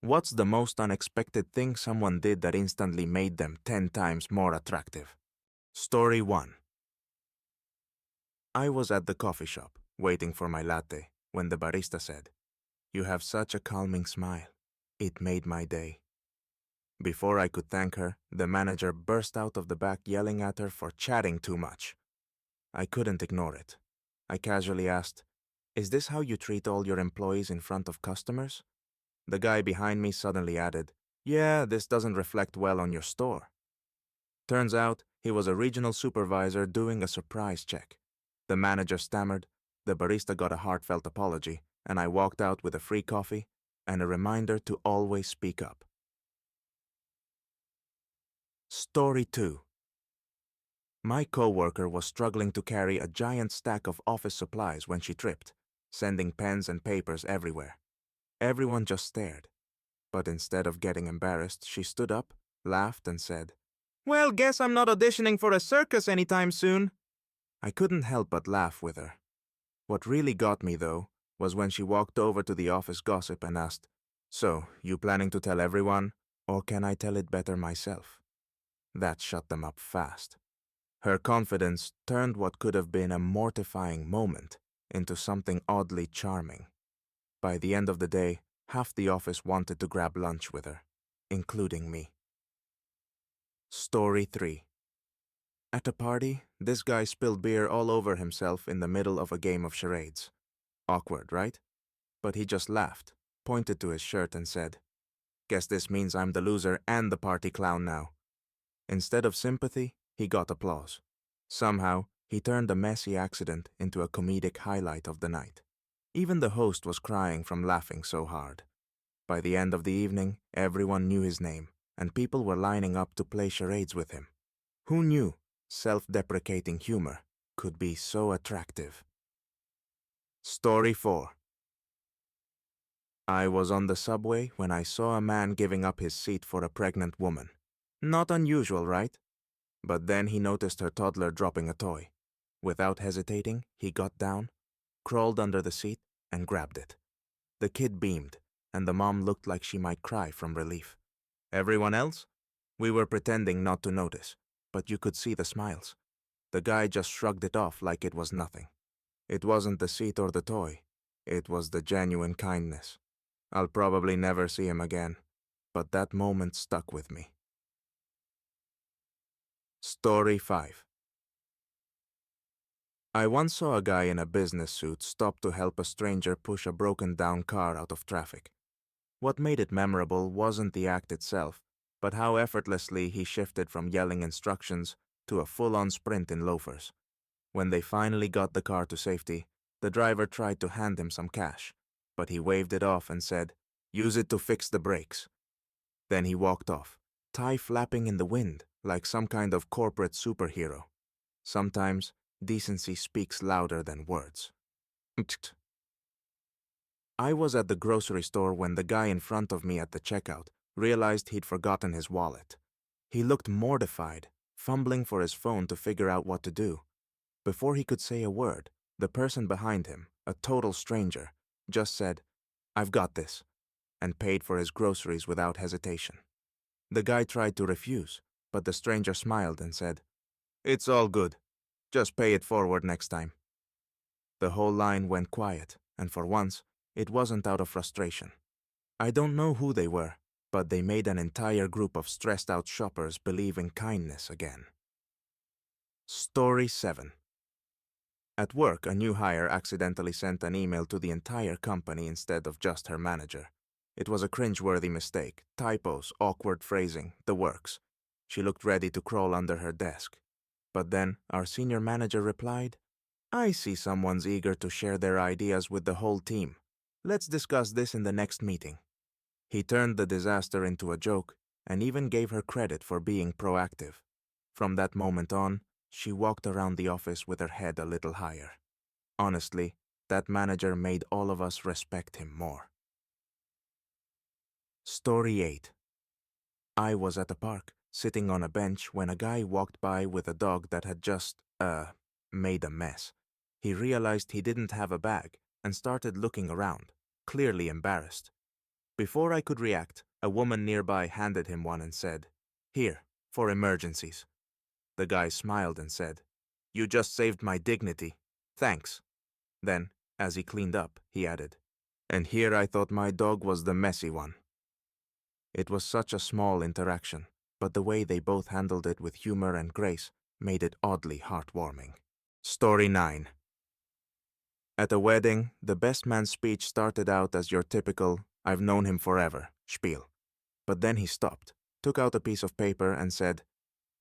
What's the most unexpected thing someone did that instantly made them 10 times more attractive? Story 1. I was at the coffee shop, waiting for my latte, when the barista said, "You have such a calming smile." It made my day. Before I could thank her, the manager burst out of the back yelling at her for chatting too much. I couldn't ignore it. I casually asked, "Is this how you treat all your employees in front of customers?" The guy behind me suddenly added, "Yeah, this doesn't reflect well on your store." Turns out, he was a regional supervisor doing a surprise check. The manager stammered, the barista got a heartfelt apology, and I walked out with a free coffee and a reminder to always speak up. Story 2. My coworker was struggling to carry a giant stack of office supplies when she tripped, sending pens and papers everywhere. Everyone just stared. But instead of getting embarrassed, she stood up, laughed, and said, "Well, guess I'm not auditioning for a circus anytime soon." I couldn't help but laugh with her. What really got me, though, was when she walked over to the office gossip and asked, "So, you planning to tell everyone, or can I tell it better myself?" That shut them up fast. Her confidence turned what could have been a mortifying moment into something oddly charming. By the end of the day, half the office wanted to grab lunch with her, including me. Story 3. At a party, this guy spilled beer all over himself in the middle of a game of charades. Awkward, right? But he just laughed, pointed to his shirt and said, "Guess this means I'm the loser and the party clown now." Instead of sympathy, he got applause. Somehow, he turned a messy accident into a comedic highlight of the night. Even the host was crying from laughing so hard. By the end of the evening, everyone knew his name, and people were lining up to play charades with him. Who knew self-deprecating humor could be so attractive? Story 4. I was on the subway when I saw a man giving up his seat for a pregnant woman. Not unusual, right? But then he noticed her toddler dropping a toy. Without hesitating, he got down, crawled under the seat, and grabbed it. The kid beamed, and the mom looked like she might cry from relief. Everyone else? We were pretending not to notice, but you could see the smiles. The guy just shrugged it off like it was nothing. It wasn't the seat or the toy. It was the genuine kindness. I'll probably never see him again, but that moment stuck with me. Story 5. I once saw a guy in a business suit stop to help a stranger push a broken-down car out of traffic. What made it memorable wasn't the act itself, but how effortlessly he shifted from yelling instructions to a full-on sprint in loafers. When they finally got the car to safety, the driver tried to hand him some cash, but he waved it off and said, "Use it to fix the brakes." Then he walked off, tie flapping in the wind like some kind of corporate superhero. Sometimes, decency speaks louder than words. I was at the grocery store when the guy in front of me at the checkout realized he'd forgotten his wallet. He looked mortified, fumbling for his phone to figure out what to do. Before he could say a word, the person behind him, a total stranger, just said, "I've got this," and paid for his groceries without hesitation. The guy tried to refuse, but the stranger smiled and said, "It's all good. Just pay it forward next time." The whole line went quiet, and for once, it wasn't out of frustration. I don't know who they were, but they made an entire group of stressed-out shoppers believe in kindness again. Story 7. At work, a new hire accidentally sent an email to the entire company instead of just her manager. It was a cringe-worthy mistake, typos, awkward phrasing, the works. She looked ready to crawl under her desk. But then, our senior manager replied, "I see someone's eager to share their ideas with the whole team. Let's discuss this in the next meeting." He turned the disaster into a joke and even gave her credit for being proactive. From that moment on, she walked around the office with her head a little higher. Honestly, that manager made all of us respect him more. Story 8. I was at a park, sitting on a bench when a guy walked by with a dog that had just, made a mess. He realized he didn't have a bag and started looking around, clearly embarrassed. Before I could react, a woman nearby handed him one and said, "Here, for emergencies." The guy smiled and said, "You just saved my dignity. Thanks." Then, as he cleaned up, he added, "And here I thought my dog was the messy one." It was such a small interaction, but the way they both handled it with humor and grace made it oddly heartwarming. Story 9. At a wedding, the best man's speech started out as your typical, "I've known him forever" spiel. But then he stopped, took out a piece of paper and said,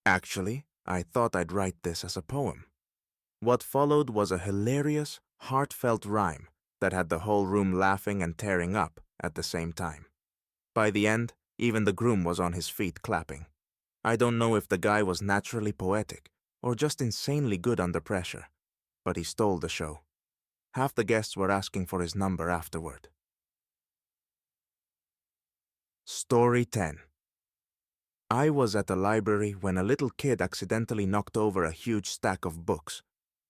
"Actually, I thought I'd write this as a poem." What followed was a hilarious, heartfelt rhyme that had the whole room laughing and tearing up at the same time. By the end, even the groom was on his feet clapping. I don't know if the guy was naturally poetic or just insanely good under pressure, but he stole the show. Half the guests were asking for his number afterward. Story 10. I was at the library when a little kid accidentally knocked over a huge stack of books.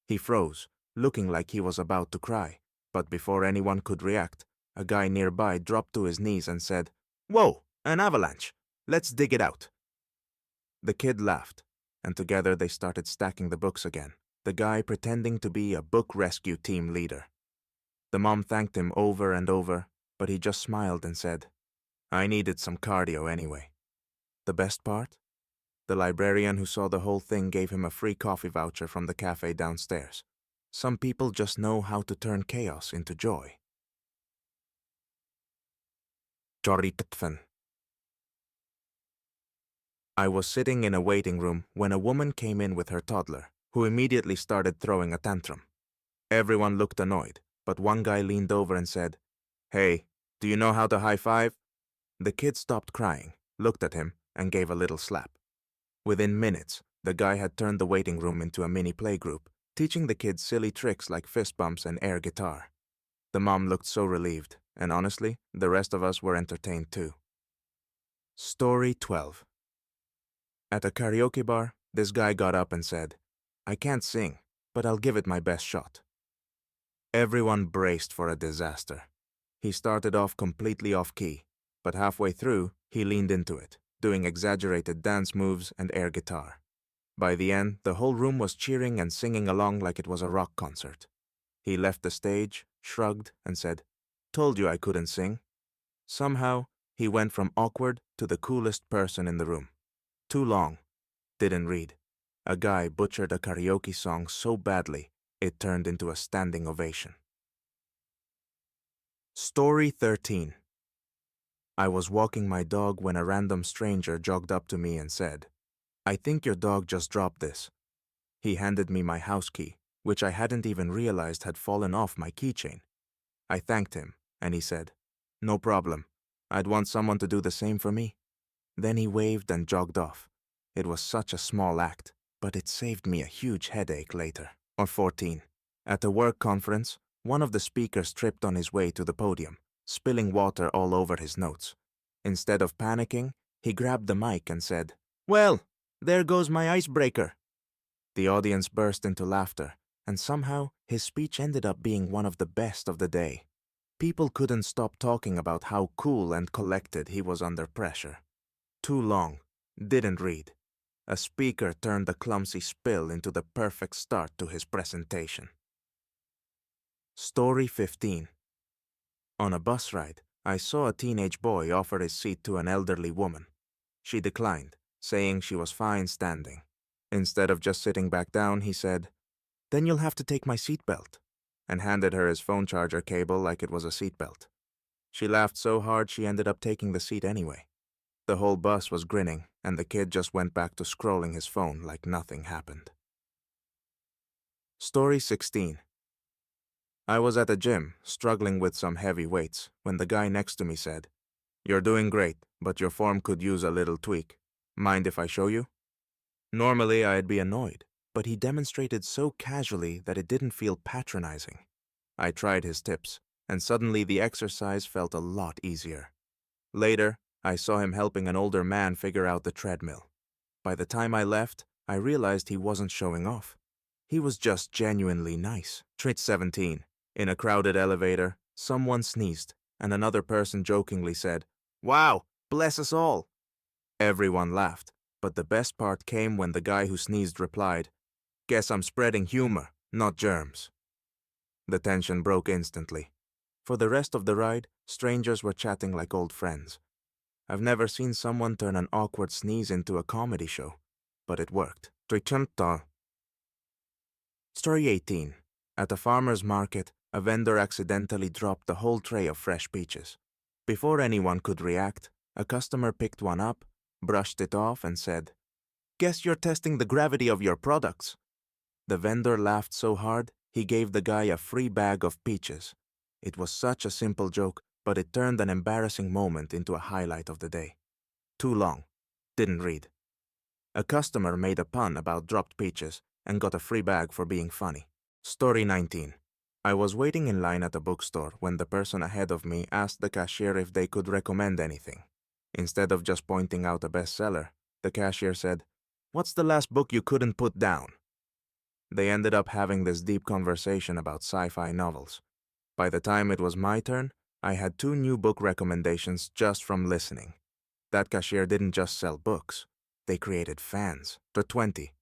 He froze, looking like he was about to cry, but before anyone could react, a guy nearby dropped to his knees and said, "Whoa, an avalanche! Let's dig it out." The kid laughed, and together they started stacking the books again, the guy pretending to be a book rescue team leader. The mom thanked him over and over, but he just smiled and said, "I needed some cardio anyway." The best part? The librarian who saw the whole thing gave him a free coffee voucher from the cafe downstairs. Some people just know how to turn chaos into joy. Choriktfen. I was sitting in a waiting room when a woman came in with her toddler, who immediately started throwing a tantrum. Everyone looked annoyed, but one guy leaned over and said, "Hey, do you know how to high five?" The kid stopped crying, looked at him, and gave a little slap. Within minutes, the guy had turned the waiting room into a mini playgroup, teaching the kids silly tricks like fist bumps and air guitar. The mom looked so relieved, and honestly, the rest of us were entertained too. Story 12. At a karaoke bar, this guy got up and said, "I can't sing, but I'll give it my best shot." Everyone braced for a disaster. He started off completely off-key, but halfway through, he leaned into it, doing exaggerated dance moves and air guitar. By the end, the whole room was cheering and singing along like it was a rock concert. He left the stage, shrugged, and said, "Told you I couldn't sing." Somehow, he went from awkward to the coolest person in the room. Too long. Didn't read. A guy butchered a karaoke song so badly, it turned into a standing ovation. Story 13. I was walking my dog when a random stranger jogged up to me and said, "I think your dog just dropped this." He handed me my house key, which I hadn't even realized had fallen off my keychain. I thanked him, and he said, "No problem. I'd want someone to do the same for me." Then he waved and jogged off. It was such a small act, but it saved me a huge headache later. Or 14. At a work conference, one of the speakers tripped on his way to the podium, spilling water all over his notes. Instead of panicking, he grabbed the mic and said, "Well, there goes my icebreaker." The audience burst into laughter, and somehow his speech ended up being one of the best of the day. People couldn't stop talking about how cool and collected he was under pressure. Too long. Didn't read. A speaker turned the clumsy spill into the perfect start to his presentation. Story 15. On a bus ride, I saw a teenage boy offer his seat to an elderly woman. She declined, saying she was fine standing. Instead of just sitting back down, he said, "Then you'll have to take my seatbelt," and handed her his phone charger cable like it was a seatbelt. She laughed so hard she ended up taking the seat anyway. The whole bus was grinning, and the kid just went back to scrolling his phone like nothing happened. Story 16. I was at the gym, struggling with some heavy weights, when the guy next to me said, "You're doing great, but your form could use a little tweak. Mind if I show you?" Normally, I'd be annoyed, but he demonstrated so casually that it didn't feel patronizing. I tried his tips, and suddenly the exercise felt a lot easier. Later, I saw him helping an older man figure out the treadmill. By the time I left, I realized he wasn't showing off. He was just genuinely nice. Trait 17. In a crowded elevator, someone sneezed, and another person jokingly said, "Wow, bless us all." Everyone laughed, but the best part came when the guy who sneezed replied, "Guess I'm spreading humor, not germs." The tension broke instantly. For the rest of the ride, strangers were chatting like old friends. I've never seen someone turn an awkward sneeze into a comedy show, but it worked. Story 18. At a farmer's market, a vendor accidentally dropped the whole tray of fresh peaches. Before anyone could react, a customer picked one up, brushed it off, and said, "Guess you're testing the gravity of your products." The vendor laughed so hard, he gave the guy a free bag of peaches. It was such a simple joke, but it turned an embarrassing moment into a highlight of the day. Too long. Didn't read. A customer made a pun about dropped peaches and got a free bag for being funny. Story 19. I was waiting in line at a bookstore when the person ahead of me asked the cashier if they could recommend anything. Instead of just pointing out a bestseller, the cashier said, "What's the last book you couldn't put down?" They ended up having this deep conversation about sci-fi novels. By the time it was my turn, I had 2 new book recommendations just from listening. That cashier didn't just sell books. They created fans. To 20.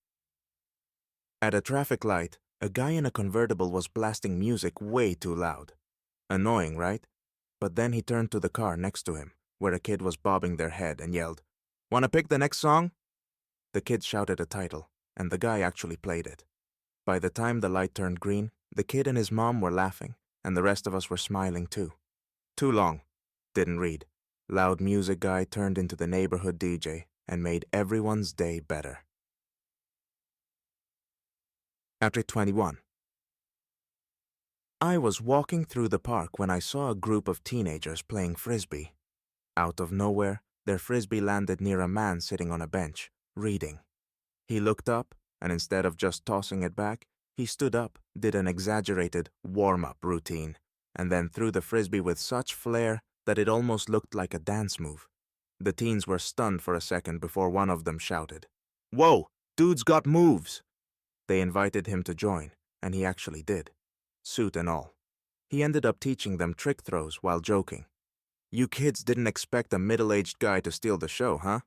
At a traffic light, a guy in a convertible was blasting music way too loud. Annoying, right? But then he turned to the car next to him, where a kid was bobbing their head, and yelled, "Wanna pick the next song?" The kid shouted a title, and the guy actually played it. By the time the light turned green, the kid and his mom were laughing, and the rest of us were smiling too. Too long. Didn't read. Loud music guy turned into the neighborhood DJ and made everyone's day better. Chapter 21. I was walking through the park when I saw a group of teenagers playing frisbee. Out of nowhere, their frisbee landed near a man sitting on a bench, reading. He looked up, and instead of just tossing it back, he stood up, did an exaggerated warm-up routine, and then threw the frisbee with such flair that it almost looked like a dance move. The teens were stunned for a second before one of them shouted, "Whoa, dude's got moves!" They invited him to join, and he actually did, suit and all. He ended up teaching them trick throws while joking. "You kids didn't expect a middle-aged guy to steal the show, huh?"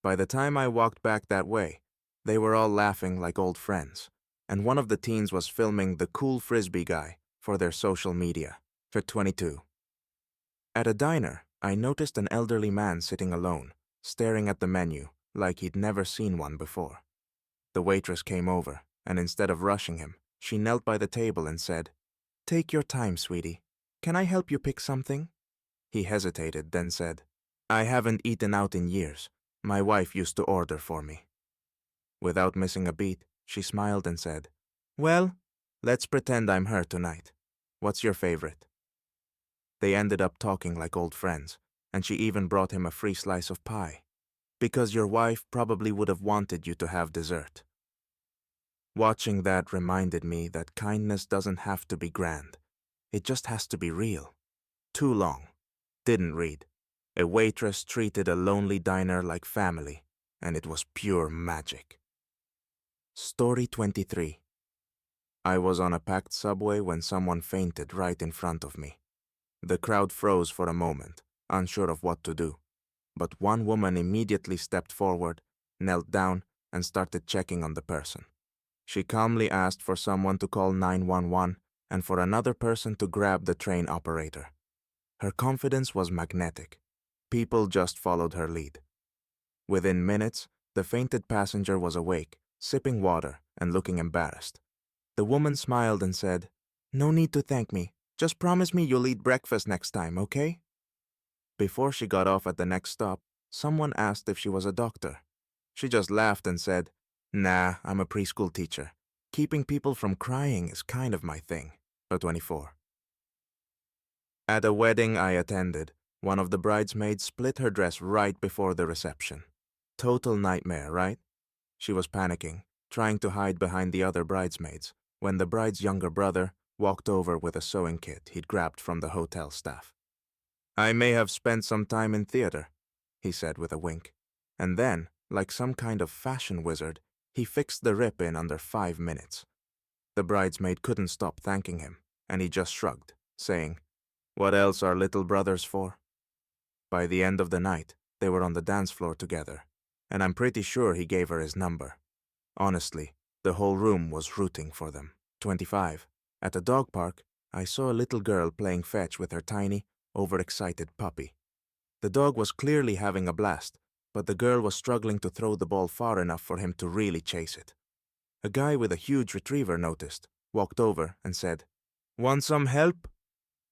By the time I walked back that way, they were all laughing like old friends, and one of the teens was filming the cool frisbee guy for their social media. For 22. At a diner, I noticed an elderly man sitting alone, staring at the menu like he'd never seen one before. The waitress came over, and instead of rushing him, she knelt by the table and said, "Take your time, sweetie. Can I help you pick something?" He hesitated, then said, "I haven't eaten out in years. My wife used to order for me." Without missing a beat, she smiled and said, "Well, let's pretend I'm her tonight. What's your favorite?" They ended up talking like old friends, and she even brought him a free slice of pie, because your wife probably would have wanted you to have dessert. Watching that reminded me that kindness doesn't have to be grand. It just has to be real. Too long. Didn't read. A waitress treated a lonely diner like family, and it was pure magic. Story 23. I was on a packed subway when someone fainted right in front of me. The crowd froze for a moment, unsure of what to do. But one woman immediately stepped forward, knelt down, and started checking on the person. She calmly asked for someone to call 911 and for another person to grab the train operator. Her confidence was magnetic. People just followed her lead. Within minutes, the fainted passenger was awake, sipping water and looking embarrassed. The woman smiled and said, "No need to thank me. Just promise me you'll eat breakfast next time, okay?" Before she got off at the next stop, someone asked if she was a doctor. She just laughed and said, "Nah, I'm a preschool teacher. Keeping people from crying is kind of my thing." 24. At a wedding I attended, one of the bridesmaids split her dress right before the reception. Total nightmare, right? She was panicking, trying to hide behind the other bridesmaids, when the bride's younger brother walked over with a sewing kit he'd grabbed from the hotel staff. "I may have spent some time in theater," he said with a wink. And then, like some kind of fashion wizard, he fixed the rip in under 5 minutes. The bridesmaid couldn't stop thanking him, and he just shrugged, saying, What else are little brothers for? By the end of the night, they were on the dance floor together, and I'm pretty sure he gave her his number. Honestly, the whole room was rooting for them. 25. At a dog park, I saw a little girl playing fetch with her tiny, overexcited puppy. The dog was clearly having a blast, but the girl was struggling to throw the ball far enough for him to really chase it. A guy with a huge retriever noticed, walked over, and said, "Want some help?"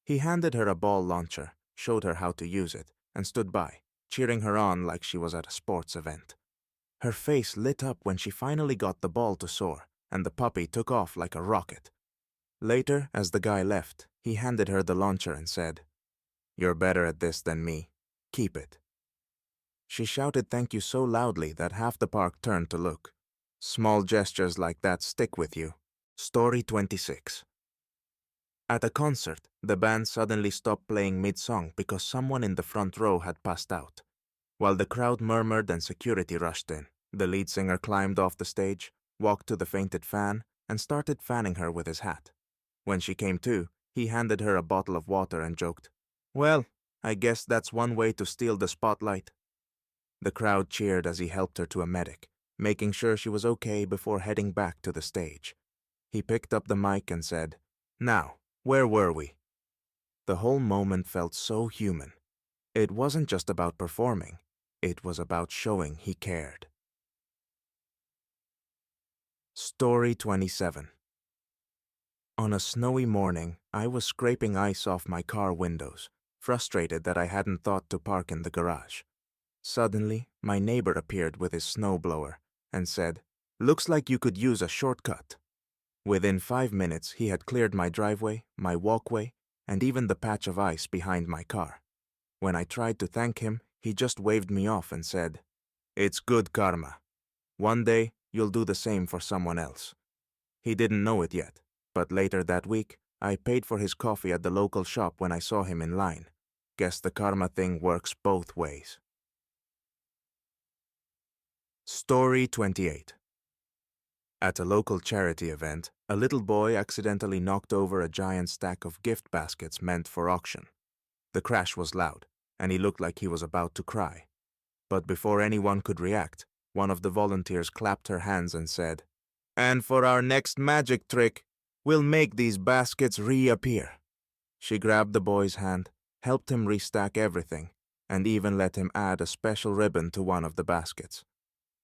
He handed her a ball launcher, showed her how to use it, and stood by, cheering her on like she was at a sports event. Her face lit up when she finally got the ball to soar, and the puppy took off like a rocket. Later, as the guy left, he handed her the launcher and said, "You're better at this than me. Keep it." She shouted thank you so loudly that half the park turned to look. Small gestures like that stick with you. Story 26. At a concert, the band suddenly stopped playing mid-song because someone in the front row had passed out. While the crowd murmured and security rushed in, the lead singer climbed off the stage, walked to the fainted fan, and started fanning her with his hat. When she came to, he handed her a bottle of water and joked, "Well, I guess that's one way to steal the spotlight." The crowd cheered as he helped her to a medic, making sure she was okay before heading back to the stage. He picked up the mic and said, "Now, where were we?" The whole moment felt so human. It wasn't just about performing, it was about showing he cared. Story 27. On a snowy morning, I was scraping ice off my car windows, frustrated that I hadn't thought to park in the garage. Suddenly, my neighbor appeared with his snowblower and said, "Looks like you could use a shortcut." Within 5 minutes, he had cleared my driveway, my walkway, and even the patch of ice behind my car. When I tried to thank him, he just waved me off and said, "It's good karma. One day, you'll do the same for someone else." He didn't know it yet, but later that week, I paid for his coffee at the local shop when I saw him in line. Guess the karma thing works both ways. Story 28. At a local charity event, a little boy accidentally knocked over a giant stack of gift baskets meant for auction. The crash was loud, and he looked like he was about to cry. But before anyone could react, one of the volunteers clapped her hands and said, "And for our next magic trick, we'll make these baskets reappear." She grabbed the boy's hand, helped him restack everything, and even let him add a special ribbon to one of the baskets.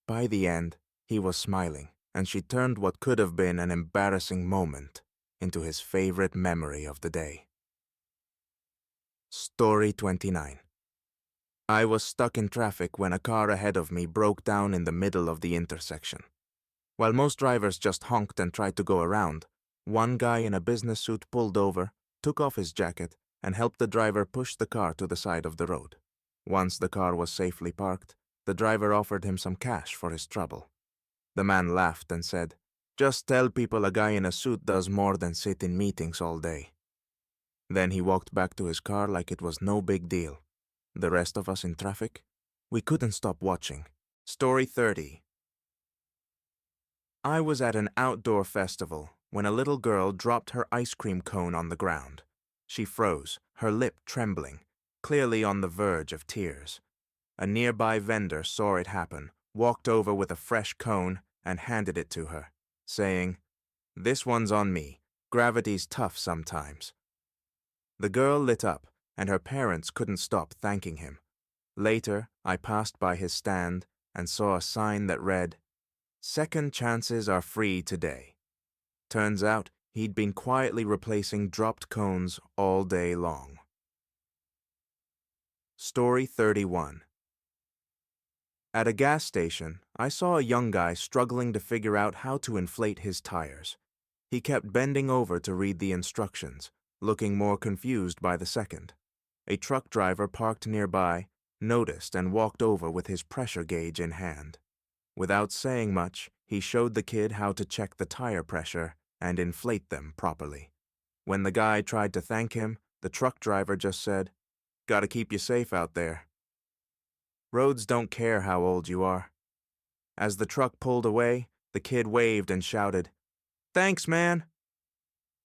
By the end, he was smiling, and she turned what could have been an embarrassing moment into his favorite memory of the day. Story 29. I was stuck in traffic when a car ahead of me broke down in the middle of the intersection. While most drivers just honked and tried to go around, one guy in a business suit pulled over, took off his jacket, and helped the driver push the car to the side of the road. Once the car was safely parked, the driver offered him some cash for his trouble. The man laughed and said, "Just tell people a guy in a suit does more than sit in meetings all day." Then he walked back to his car like it was no big deal. The rest of us in traffic? We couldn't stop watching. Story 30. I was at an outdoor festival when a little girl dropped her ice cream cone on the ground. She froze, her lip trembling, clearly on the verge of tears. A nearby vendor saw it happen, walked over with a fresh cone, and handed it to her, saying, "This one's on me. Gravity's tough sometimes." The girl lit up, and her parents couldn't stop thanking him. Later, I passed by his stand and saw a sign that read, "Second chances are free today." Turns out, he'd been quietly replacing dropped cones all day long. Story 31. At a gas station, I saw a young guy struggling to figure out how to inflate his tires. He kept bending over to read the instructions, looking more confused by the second. A truck driver parked nearby, noticed and walked over with his pressure gauge in hand. Without saying much, he showed the kid how to check the tire pressure and inflate them properly. When the guy tried to thank him, the truck driver just said, "Gotta keep you safe out there." Roads don't care how old you are. As the truck pulled away, the kid waved and shouted, "Thanks, man."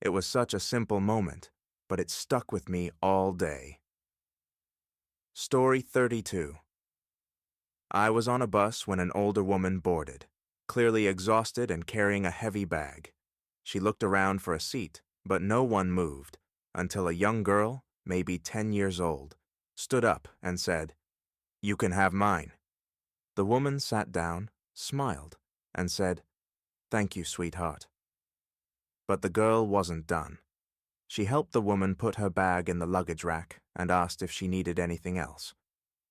It was such a simple moment, but it stuck with me all day. Story 32. I was on a bus when an older woman boarded, clearly exhausted and carrying a heavy bag. She looked around for a seat, but no one moved, until a young girl, maybe 10 years old, stood up and said, "You can have mine." The woman sat down, smiled, and said, "Thank you, sweetheart." But the girl wasn't done. She helped the woman put her bag in the luggage rack and asked if she needed anything else.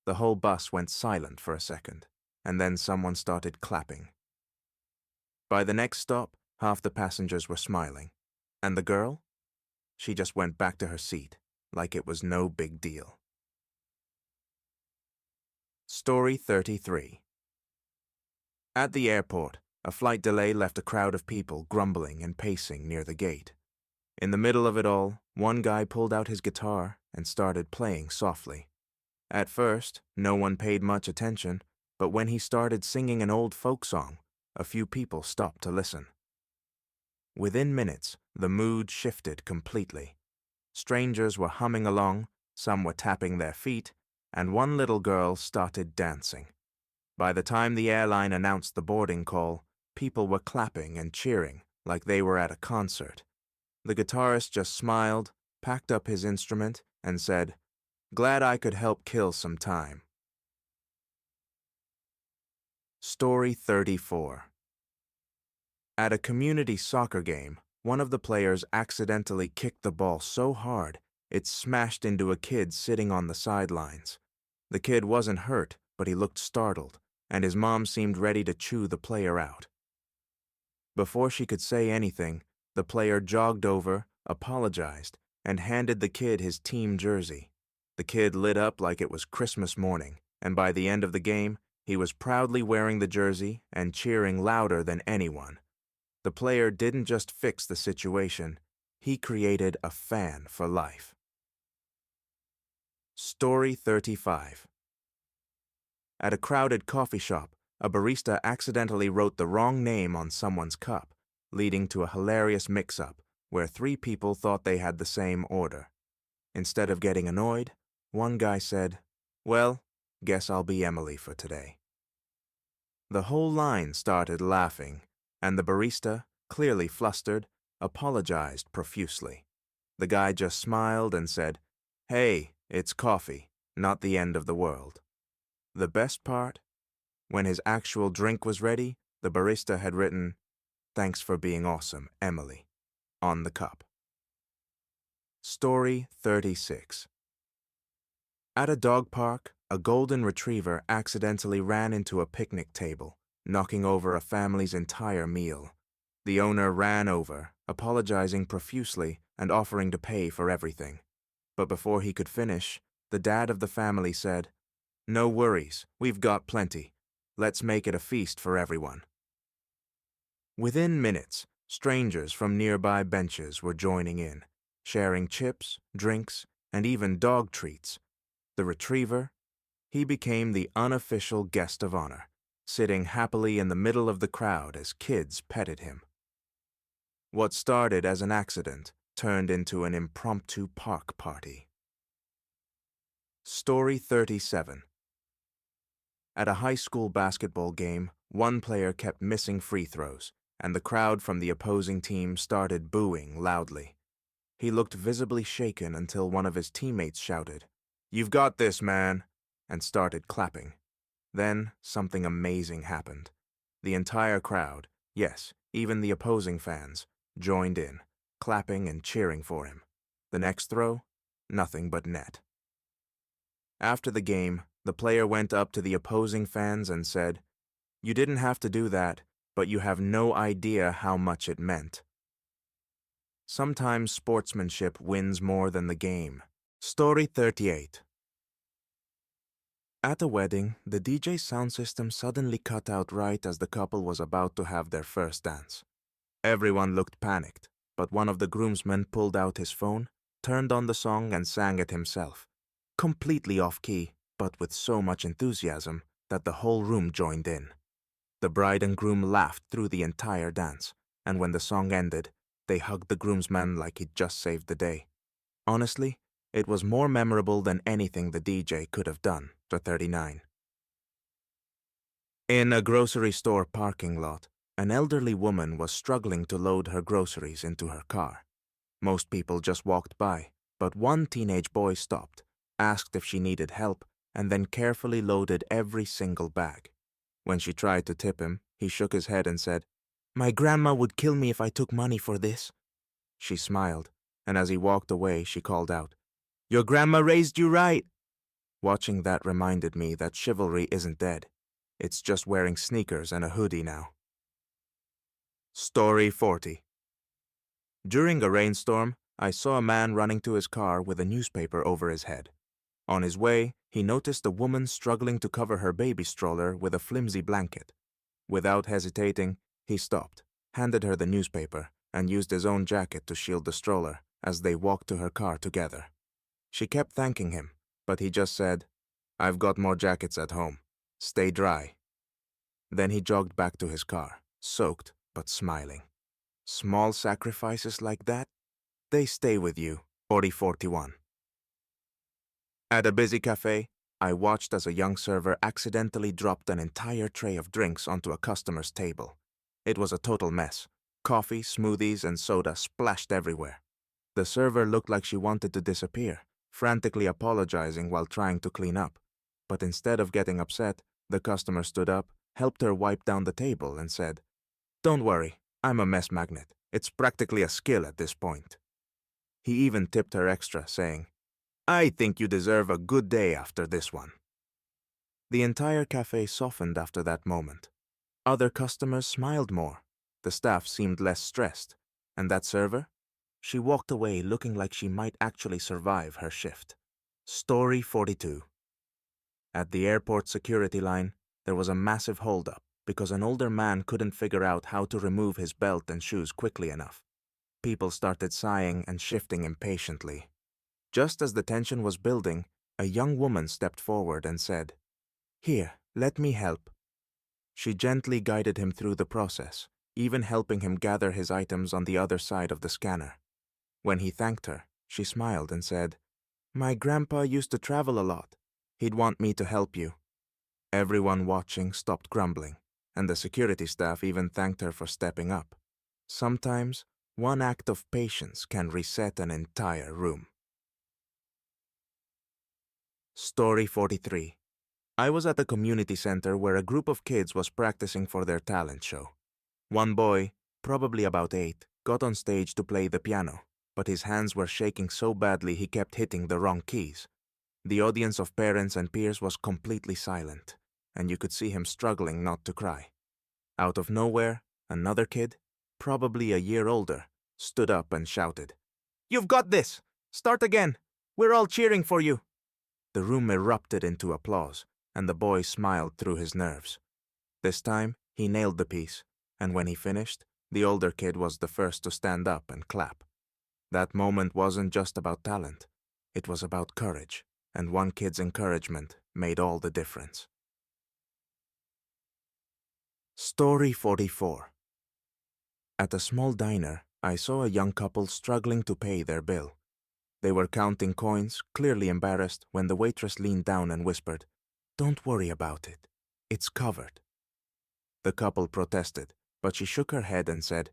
The whole bus went silent for a second, and then someone started clapping. By the next stop, half the passengers were smiling. And the girl? She just went back to her seat, like it was no big deal. Story 33. At the airport, a flight delay left a crowd of people grumbling and pacing near the gate. In the middle of it all, one guy pulled out his guitar and started playing softly. At first, no one paid much attention, but when he started singing an old folk song, a few people stopped to listen. Within minutes, the mood shifted completely. Strangers were humming along, some were tapping their feet, and one little girl started dancing. By the time the airline announced the boarding call, people were clapping and cheering like they were at a concert. The guitarist just smiled, packed up his instrument, and said, "Glad I could help kill some time." Story 34. At a community soccer game, one of the players accidentally kicked the ball so hard it smashed into a kid sitting on the sidelines. The kid wasn't hurt, but he looked startled, and his mom seemed ready to chew the player out. Before she could say anything, the player jogged over, apologized, and handed the kid his team jersey. The kid lit up like it was Christmas morning, and by the end of the game, he was proudly wearing the jersey and cheering louder than anyone. The player didn't just fix the situation, he created a fan for life. Story 35. At a crowded coffee shop, a barista accidentally wrote the wrong name on someone's cup, leading to a hilarious mix-up where 3 people thought they had the same order. Instead of getting annoyed, one guy said, "Well, guess I'll be Emily for today." The whole line started laughing, and the barista, clearly flustered, apologized profusely. The guy just smiled and said, "Hey, it's coffee, not the end of the world." The best part? When his actual drink was ready, the barista had written, "Thanks for being awesome, Emily," on the cup. Story 36. At a dog park, a golden retriever accidentally ran into a picnic table, knocking over a family's entire meal. The owner ran over, apologizing profusely and offering to pay for everything. But before he could finish, the dad of the family said, "No worries, we've got plenty. Let's make it a feast for everyone." Within minutes, strangers from nearby benches were joining in, sharing chips, drinks, and even dog treats. The retriever? He became the unofficial guest of honor, sitting happily in the middle of the crowd as kids petted him. What started as an accident turned into an impromptu park party. Story 37. At a high school basketball game, one player kept missing free throws, and the crowd from the opposing team started booing loudly. He looked visibly shaken until one of his teammates shouted, "You've got this, man," and started clapping. Then something amazing happened. The entire crowd, yes, even the opposing fans, joined in, clapping and cheering for him. The next throw? Nothing but net. After the game, the player went up to the opposing fans and said, "You didn't have to do that, but you have no idea how much it meant." Sometimes sportsmanship wins more than the game. Story 38. At a wedding, the DJ sound system suddenly cut out right as the couple was about to have their first dance. Everyone looked panicked, but one of the groomsmen pulled out his phone, turned on the song and sang it himself, completely off-key, but with so much enthusiasm that the whole room joined in. The bride and groom laughed through the entire dance, and when the song ended, they hugged the groomsman like he'd just saved the day. Honestly, it was more memorable than anything the DJ could have done for 39. In a grocery store parking lot, an elderly woman was struggling to load her groceries into her car. Most people just walked by, but one teenage boy stopped, asked if she needed help, and then carefully loaded every single bag. When she tried to tip him, he shook his head and said, "My grandma would kill me if I took money for this." She smiled, and as he walked away, she called out, "Your grandma raised you right." Watching that reminded me that chivalry isn't dead. It's just wearing sneakers and a hoodie now. Story 40. During a rainstorm, I saw a man running to his car with a newspaper over his head. On his way, he noticed a woman struggling to cover her baby stroller with a flimsy blanket. Without hesitating, he stopped, handed her the newspaper, and used his own jacket to shield the stroller as they walked to her car together. She kept thanking him, but he just said, "I've got more jackets at home. Stay dry." Then he jogged back to his car, soaked but smiling. Small sacrifices like that, they stay with you. 4041. At a busy cafe, I watched as a young server accidentally dropped an entire tray of drinks onto a customer's table. It was a total mess. Coffee, smoothies, and soda splashed everywhere. The server looked like she wanted to disappear, frantically apologizing while trying to clean up. But instead of getting upset, the customer stood up, helped her wipe down the table, and said, "Don't worry, I'm a mess magnet. It's practically a skill at this point." He even tipped her extra, saying, "I think you deserve a good day after this one." The entire cafe softened after that moment. Other customers smiled more. The staff seemed less stressed. And that server? She walked away looking like she might actually survive her shift. Story 42. At the airport security line, there was a massive holdup because an older man couldn't figure out how to remove his belt and shoes quickly enough. People started sighing and shifting impatiently. Just as the tension was building, a young woman stepped forward and said, "Here, let me help." She gently guided him through the process, even helping him gather his items on the other side of the scanner. When he thanked her, she smiled and said, "My grandpa used to travel a lot. He'd want me to help you." Everyone watching stopped grumbling, and the security staff even thanked her for stepping up. Sometimes, one act of patience can reset an entire room. Story 43. I was at a community center where a group of kids was practicing for their talent show. One boy, probably about 8, got on stage to play the piano, but his hands were shaking so badly he kept hitting the wrong keys. The audience of parents and peers was completely silent, and you could see him struggling not to cry. Out of nowhere, another kid, probably a year older, stood up and shouted, "You've got this! Start again! We're all cheering for you!" The room erupted into applause, and the boy smiled through his nerves. This time, he nailed the piece, and when he finished, the older kid was the first to stand up and clap. That moment wasn't just about talent. It was about courage, and one kid's encouragement made all the difference. Story 44. At a small diner, I saw a young couple struggling to pay their bill. They were counting coins, clearly embarrassed, when the waitress leaned down and whispered, "Don't worry about it. It's covered." The couple protested, but she shook her head and said,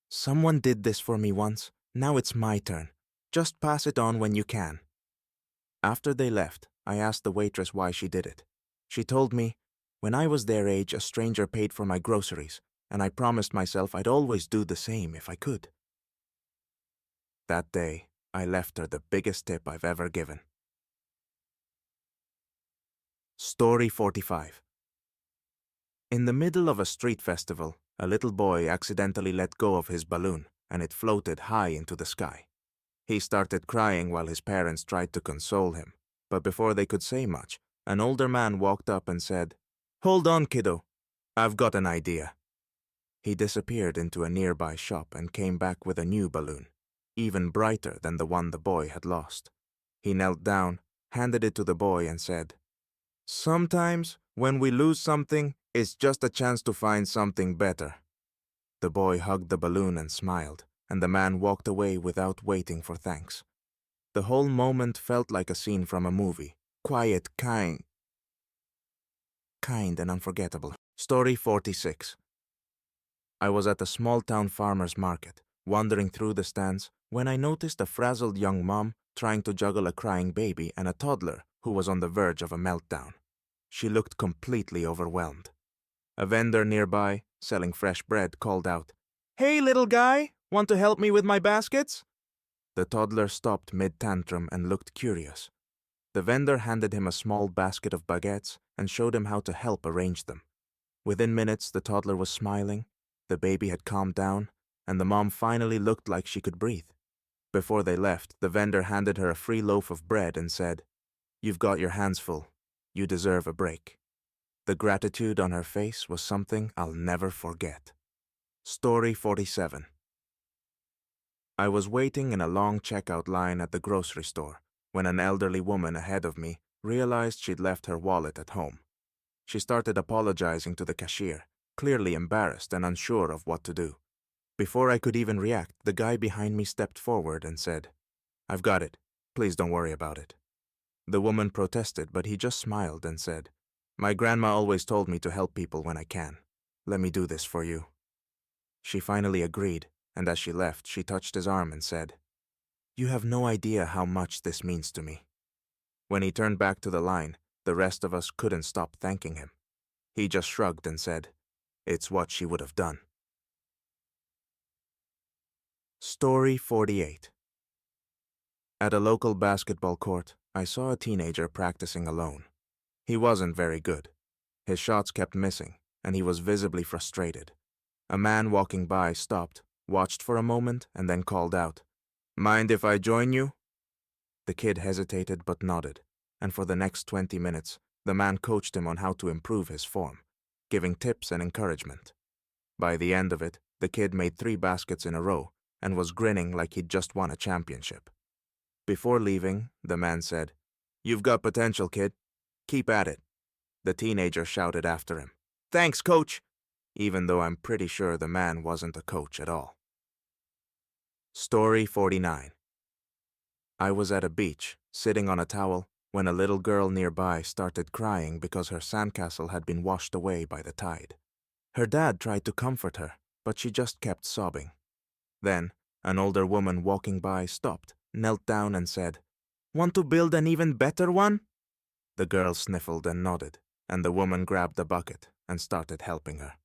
"Someone did this for me once. Now it's my turn. Just pass it on when you can." After they left, I asked the waitress why she did it. She told me, "When I was their age, a stranger paid for my groceries, and I promised myself I'd always do the same if I could." That day, I left her the biggest tip I've ever given. Story 45. In the middle of a street festival, a little boy accidentally let go of his balloon, and it floated high into the sky. He started crying while his parents tried to console him, but before they could say much, an older man walked up and said, "Hold on, kiddo. I've got an idea." He disappeared into a nearby shop and came back with a new balloon, even brighter than the one the boy had lost. He knelt down, handed it to the boy, and said, "Sometimes, when we lose something, it's just a chance to find something better." The boy hugged the balloon and smiled, and the man walked away without waiting for thanks. The whole moment felt like a scene from a movie. Quiet, kind and unforgettable. Story 46. I was at a small-town farmer's market, wandering through the stands, when I noticed a frazzled young mom trying to juggle a crying baby and a toddler who was on the verge of a meltdown. She looked completely overwhelmed. A vendor nearby, selling fresh bread, called out, "Hey, little guy, want to help me with my baskets?" The toddler stopped mid-tantrum and looked curious. The vendor handed him a small basket of baguettes and showed him how to help arrange them. Within minutes, the toddler was smiling, the baby had calmed down, and the mom finally looked like she could breathe. Before they left, the vendor handed her a free loaf of bread and said, "You've got your hands full. You deserve a break." The gratitude on her face was something I'll never forget. Story 47. I was waiting in a long checkout line at the grocery store when an elderly woman ahead of me realized she'd left her wallet at home. She started apologizing to the cashier, clearly embarrassed and unsure of what to do. Before I could even react, the guy behind me stepped forward and said, "I've got it. Please don't worry about it." The woman protested, but he just smiled and said, "My grandma always told me to help people when I can. Let me do this for you." She finally agreed, and as she left, she touched his arm and said, "You have no idea how much this means to me." When he turned back to the line, the rest of us couldn't stop thanking him. He just shrugged and said, "It's what she would have done." Story 48. At a local basketball court, I saw a teenager practicing alone. He wasn't very good. His shots kept missing, and he was visibly frustrated. A man walking by stopped, watched for a moment, and then called out, "Mind if I join you?" The kid hesitated but nodded, and for the next 20 minutes, the man coached him on how to improve his form, giving tips and encouragement. By the end of it, the kid made 3 baskets in a row and was grinning like he'd just won a championship. Before leaving, the man said, "You've got potential, kid. Keep at it." The teenager shouted after him, "Thanks, coach," even though I'm pretty sure the man wasn't a coach at all. Story 49. I was at a beach, sitting on a towel, when a little girl nearby started crying because her sandcastle had been washed away by the tide. Her dad tried to comfort her, but she just kept sobbing. Then, an older woman walking by stopped, knelt down and said, "Want to build an even better one?" The girl sniffled and nodded, and the woman grabbed a bucket and started helping her.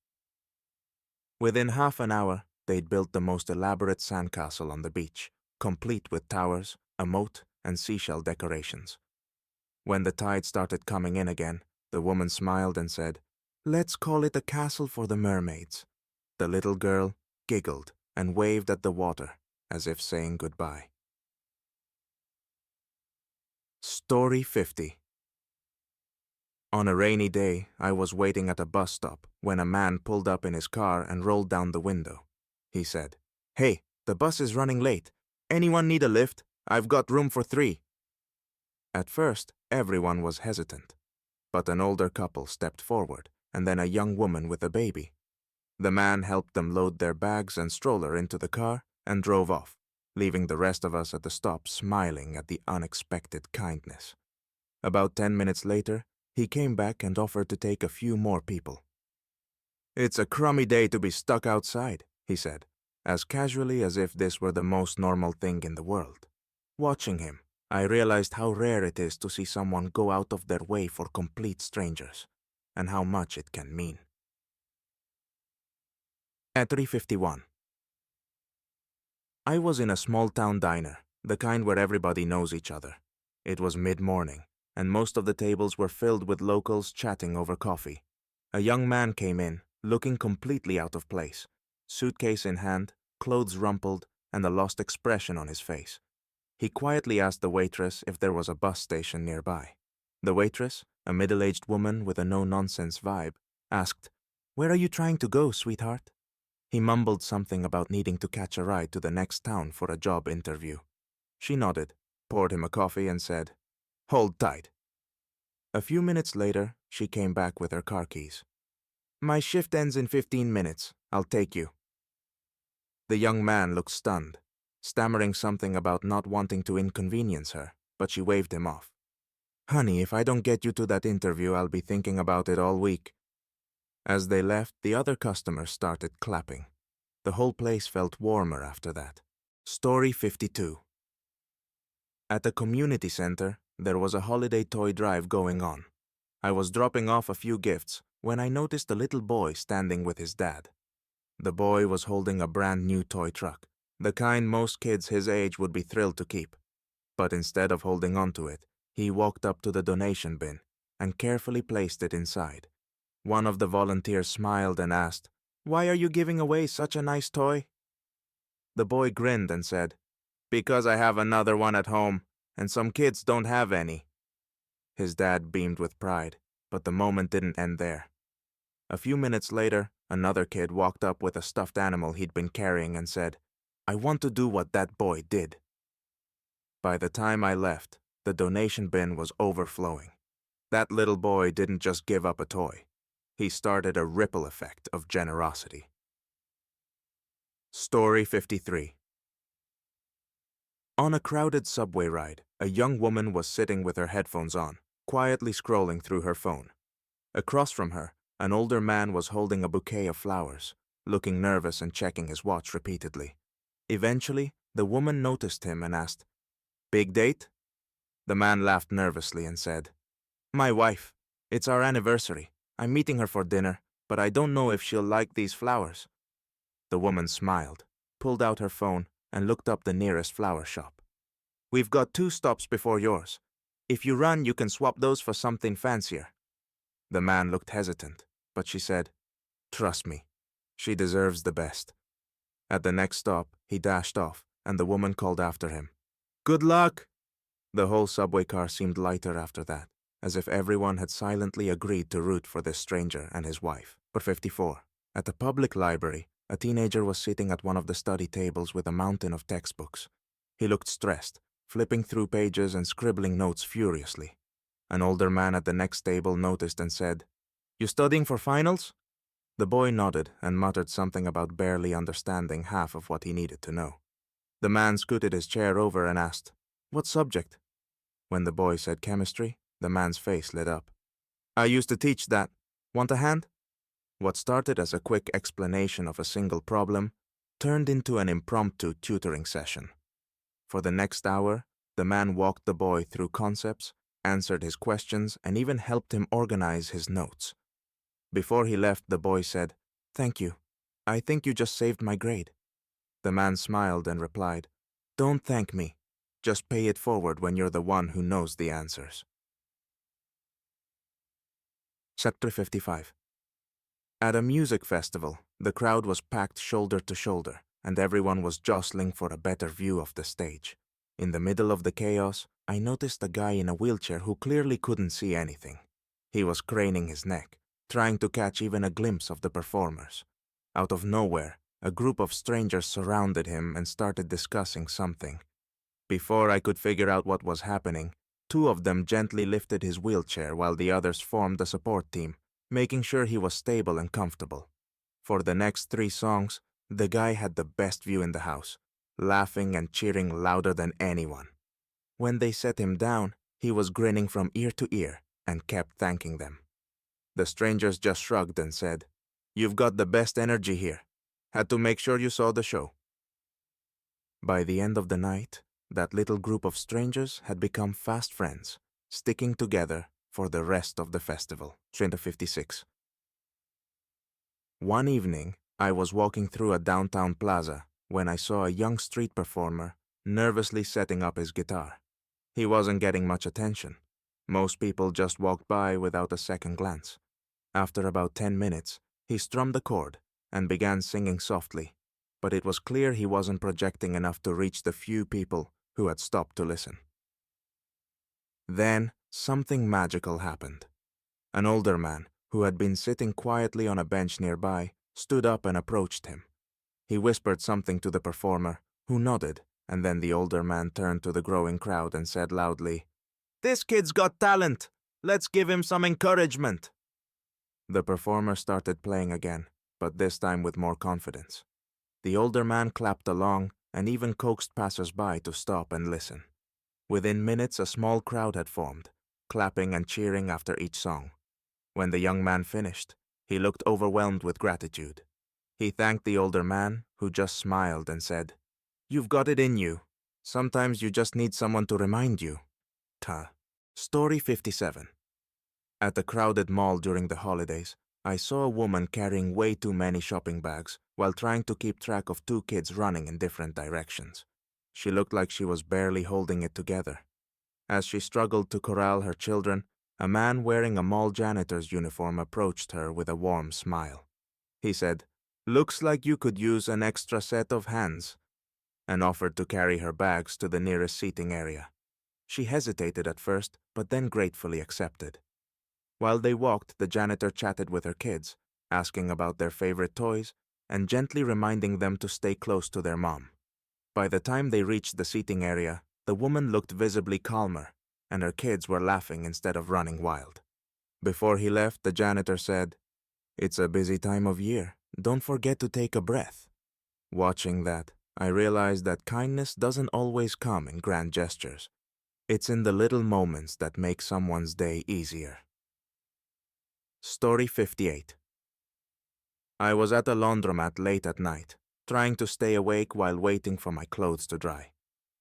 Within half an hour, they'd built the most elaborate sandcastle on the beach, complete with towers, a moat, and seashell decorations. When the tide started coming in again, the woman smiled and said, "Let's call it a castle for the mermaids." The little girl giggled and waved at the water as if saying goodbye. Story 50. On a rainy day, I was waiting at a bus stop when a man pulled up in his car and rolled down the window. He said, "Hey, the bus is running late. Anyone need a lift? I've got room for 3. At first, everyone was hesitant, but an older couple stepped forward and then a young woman with a baby. The man helped them load their bags and stroller into the car and drove off, leaving the rest of us at the stop smiling at the unexpected kindness. About 10 minutes later, he came back and offered to take a few more people. "It's a crummy day to be stuck outside," he said, as casually as if this were the most normal thing in the world. Watching him, I realized how rare it is to see someone go out of their way for complete strangers, and how much it can mean. At 3:51. I was in a small-town diner, the kind where everybody knows each other. It was mid-morning, and most of the tables were filled with locals chatting over coffee. A young man came in, looking completely out of place, suitcase in hand, clothes rumpled, and a lost expression on his face. He quietly asked the waitress if there was a bus station nearby. The waitress, a middle-aged woman with a no-nonsense vibe, asked, "Where are you trying to go, sweetheart?" He mumbled something about needing to catch a ride to the next town for a job interview. She nodded, poured him a coffee, and said, "Hold tight." A few minutes later, she came back with her car keys. "My shift ends in 15 minutes. I'll take you." The young man looked stunned. stammering something about not wanting to inconvenience her, but she waved him off. Honey, if I don't get you to that interview, I'll be thinking about it all week. As they left, the other customers started clapping. The whole place felt warmer after that. Story 52. At the community center, there was a holiday toy drive going on. I was dropping off a few gifts when I noticed a little boy standing with his dad. The boy was holding a brand new toy truck, the kind most kids his age would be thrilled to keep. But instead of holding onto it, he walked up to the donation bin and carefully placed it inside. One of the volunteers smiled and asked, "Why are you giving away such a nice toy?" The boy grinned and said, "Because I have another one at home, and some kids don't have any." His dad beamed with pride, but the moment didn't end there. A few minutes later, another kid walked up with a stuffed animal he'd been carrying and said, "I want to do what that boy did." By the time I left, the donation bin was overflowing. That little boy didn't just give up a toy. He started a ripple effect of generosity. Story 53. On a crowded subway ride, a young woman was sitting with her headphones on, quietly scrolling through her phone. Across from her, an older man was holding a bouquet of flowers, looking nervous and checking his watch repeatedly. Eventually, the woman noticed him and asked, "Big date?" The man laughed nervously and said, "My wife. It's our anniversary. I'm meeting her for dinner, but I don't know if she'll like these flowers." The woman smiled, pulled out her phone, and looked up the nearest flower shop. "We've got 2 stops before yours. If you run, you can swap those for something fancier." The man looked hesitant, but she said, "Trust me, she deserves the best." At the next stop, he dashed off, and the woman called after him, "Good luck!" The whole subway car seemed lighter after that, as if everyone had silently agreed to root for this stranger and his wife. But 54. At the public library, a teenager was sitting at one of the study tables with a mountain of textbooks. He looked stressed, flipping through pages and scribbling notes furiously. An older man at the next table noticed and said, "You studying for finals?" The boy nodded and muttered something about barely understanding half of what he needed to know. The man scooted his chair over and asked, "What subject?" When the boy said chemistry, the man's face lit up. "I used to teach that. Want a hand?" What started as a quick explanation of a single problem turned into an impromptu tutoring session. For the next hour, the man walked the boy through concepts, answered his questions, and even helped him organize his notes. Before he left, the boy said, "Thank you. I think you just saved my grade." The man smiled and replied, "Don't thank me. Just pay it forward when you're the one who knows the answers." Chapter 55. At a music festival, the crowd was packed shoulder to shoulder, and everyone was jostling for a better view of the stage. In the middle of the chaos, I noticed a guy in a wheelchair who clearly couldn't see anything. He was craning his neck, trying to catch even a glimpse of the performers. Out of nowhere, a group of strangers surrounded him and started discussing something. Before I could figure out what was happening, 2 of them gently lifted his wheelchair while the others formed a support team, making sure he was stable and comfortable. For the next 3 songs, the guy had the best view in the house, laughing and cheering louder than anyone. When they set him down, he was grinning from ear to ear and kept thanking them. The strangers just shrugged and said, "You've got the best energy here. Had to make sure you saw the show." By the end of the night, that little group of strangers had become fast friends, sticking together for the rest of the festival. 56. One evening, I was walking through a downtown plaza when I saw a young street performer nervously setting up his guitar. He wasn't getting much attention. Most people just walked by without a second glance. After about 10 minutes, he strummed a chord and began singing softly, but it was clear he wasn't projecting enough to reach the few people who had stopped to listen. Then, something magical happened. An older man, who had been sitting quietly on a bench nearby, stood up and approached him. He whispered something to the performer, who nodded, and then the older man turned to the growing crowd and said loudly, "This kid's got talent! Let's give him some encouragement!" The performer started playing again, but this time with more confidence. The older man clapped along, and even coaxed passers-by to stop and listen. Within minutes, a small crowd had formed, clapping and cheering after each song. When the young man finished, he looked overwhelmed with gratitude. He thanked the older man, who just smiled and said, "You've got it in you. Sometimes you just need someone to remind you." Ta. Story 57. At the crowded mall during the holidays, I saw a woman carrying way too many shopping bags while trying to keep track of two kids running in different directions. She looked like she was barely holding it together. As she struggled to corral her children, a man wearing a mall janitor's uniform approached her with a warm smile. He said, "Looks like you could use an extra set of hands," and offered to carry her bags to the nearest seating area. She hesitated at first, but then gratefully accepted. While they walked, the janitor chatted with her kids, asking about their favorite toys and gently reminding them to stay close to their mom. By the time they reached the seating area, the woman looked visibly calmer, and her kids were laughing instead of running wild. Before he left, the janitor said, "It's a busy time of year. Don't forget to take a breath." Watching that, I realized that kindness doesn't always come in grand gestures. It's in the little moments that make someone's day easier. Story 58. I was at a laundromat late at night, trying to stay awake while waiting for my clothes to dry.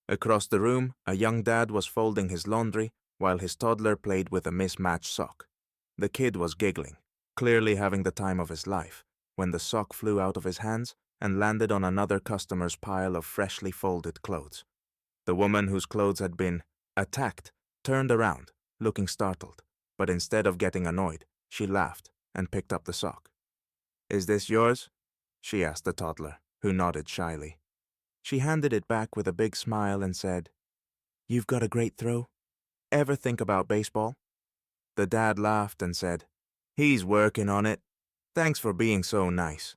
Across the room, a young dad was folding his laundry while his toddler played with a mismatched sock. The kid was giggling, clearly having the time of his life, when the sock flew out of his hands and landed on another customer's pile of freshly folded clothes. The woman whose clothes had been attacked turned around, looking startled, but instead of getting annoyed, she laughed and picked up the sock. "Is this yours?" she asked the toddler, who nodded shyly. She handed it back with a big smile and said, "You've got a great throw. Ever think about baseball?" The dad laughed and said, "He's working on it. Thanks for being so nice."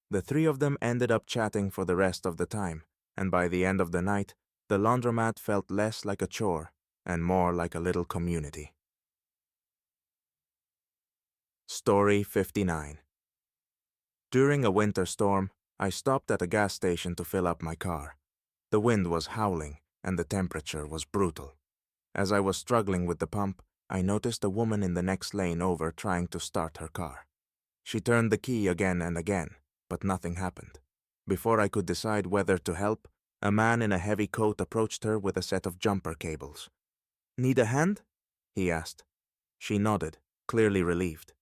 The three of them ended up chatting for the rest of the time, and by the end of the night, the laundromat felt less like a chore and more like a little community. Story 59. During a winter storm, I stopped at a gas station to fill up my car. The wind was howling, and the temperature was brutal. As I was struggling with the pump, I noticed a woman in the next lane over trying to start her car. She turned the key again and again, but nothing happened. Before I could decide whether to help, a man in a heavy coat approached her with a set of jumper cables. "Need a hand?" he asked. She nodded, clearly relieved.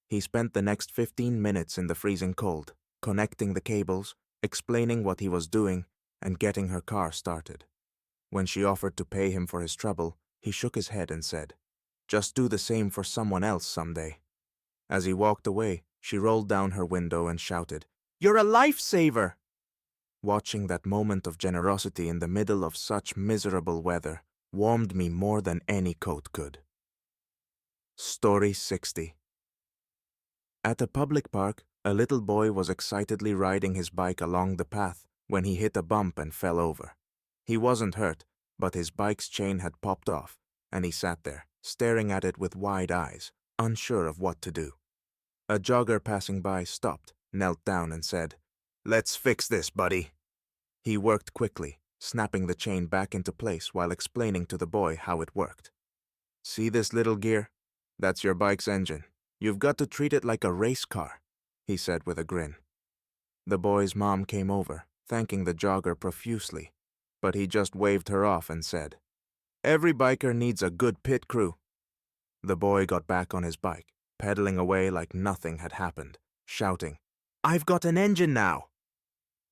He spent the next 15 minutes in the freezing cold, connecting the cables, explaining what he was doing, and getting her car started. When she offered to pay him for his trouble, he shook his head and said, "Just do the same for someone else someday." As he walked away, she rolled down her window and shouted, "You're a lifesaver!" Watching that moment of generosity in the middle of such miserable weather warmed me more than any coat could. Story 60. At a public park, a little boy was excitedly riding his bike along the path when he hit a bump and fell over. He wasn't hurt, but his bike's chain had popped off, and he sat there, staring at it with wide eyes, unsure of what to do. A jogger passing by stopped, knelt down, and said, "Let's fix this, buddy." He worked quickly, snapping the chain back into place while explaining to the boy how it worked. "See this little gear? That's your bike's engine. You've got to treat it like a race car," he said with a grin. The boy's mom came over, thanking the jogger profusely, but he just waved her off and said, "Every biker needs a good pit crew." The boy got back on his bike, pedaling away like nothing had happened, shouting, "I've got an engine now!"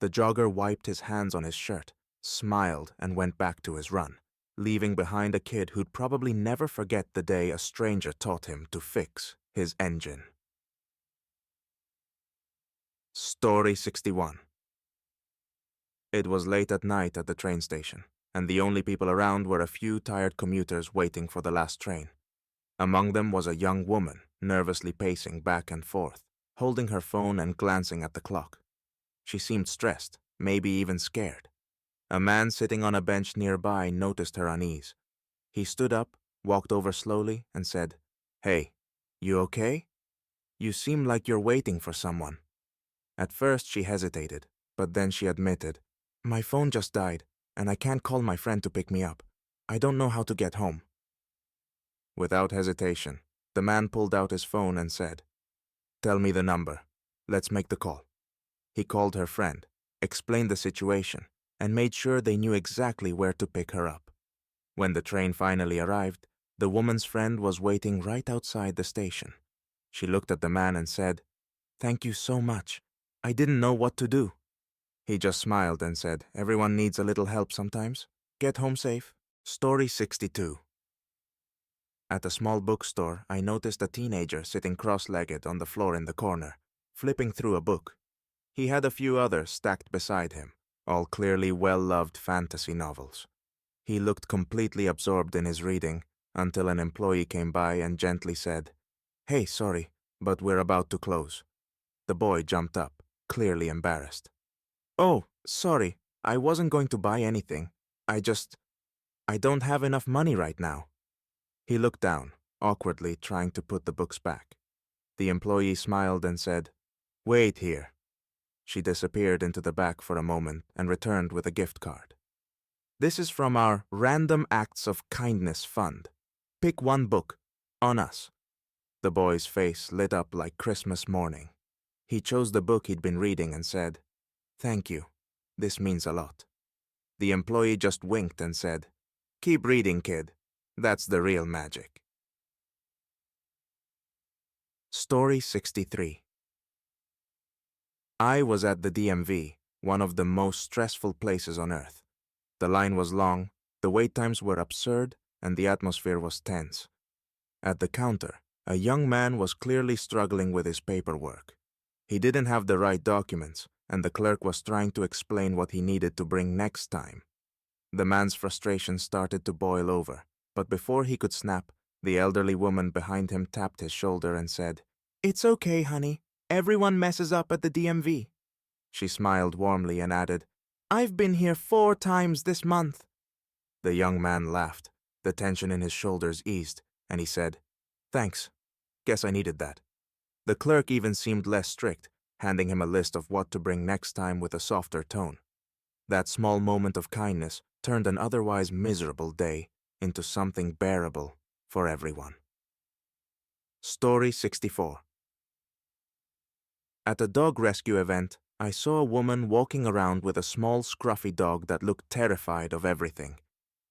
The jogger wiped his hands on his shirt, smiled, and went back to his run, leaving behind a kid who'd probably never forget the day a stranger taught him to fix his engine. Story 61. It was late at night at the train station, and the only people around were a few tired commuters waiting for the last train. Among them was a young woman, nervously pacing back and forth, holding her phone and glancing at the clock. She seemed stressed, maybe even scared. A man sitting on a bench nearby noticed her unease. He stood up, walked over slowly, and said, "Hey, you okay? You seem like you're waiting for someone." At first she hesitated, but then she admitted, My phone just died, and I can't call my friend to pick me up. I don't know how to get home. Without hesitation, the man pulled out his phone and said, "Tell me the number. Let's make the call." He called her friend, explained the situation, and made sure they knew exactly where to pick her up. When the train finally arrived, the woman's friend was waiting right outside the station. She looked at the man and said, "Thank you so much. I didn't know what to do." He just smiled and said, "Everyone needs a little help sometimes. Get home safe." Story 62. At a small bookstore, I noticed a teenager sitting cross-legged on the floor in the corner, flipping through a book. He had a few others stacked beside him, all clearly well-loved fantasy novels. He looked completely absorbed in his reading until an employee came by and gently said, "Hey, sorry, but we're about to close." The boy jumped up, clearly embarrassed. "Oh, sorry, I wasn't going to buy anything. I don't have enough money right now." He looked down, awkwardly trying to put the books back. The employee smiled and said, "Wait here." She disappeared into the back for a moment and returned with a gift card. "This is from our Random Acts of Kindness Fund. Pick one book. On us." The boy's face lit up like Christmas morning. He chose the book he'd been reading and said, "Thank you. This means a lot." The employee just winked and said, "Keep reading, kid. That's the real magic." Story 63. I was at the DMV, one of the most stressful places on earth. The line was long, the wait times were absurd, and the atmosphere was tense. At the counter, a young man was clearly struggling with his paperwork. He didn't have the right documents, and the clerk was trying to explain what he needed to bring next time. The man's frustration started to boil over, but before he could snap, the elderly woman behind him tapped his shoulder and said, "It's okay, honey. Everyone messes up at the DMV." She smiled warmly and added, "I've been here 4 times this month." The young man laughed. The tension in his shoulders eased, and he said, "Thanks. Guess I needed that." The clerk even seemed less strict, handing him a list of what to bring next time with a softer tone. That small moment of kindness turned an otherwise miserable day into something bearable for everyone. Story 64. At a dog rescue event, I saw a woman walking around with a small scruffy dog that looked terrified of everything.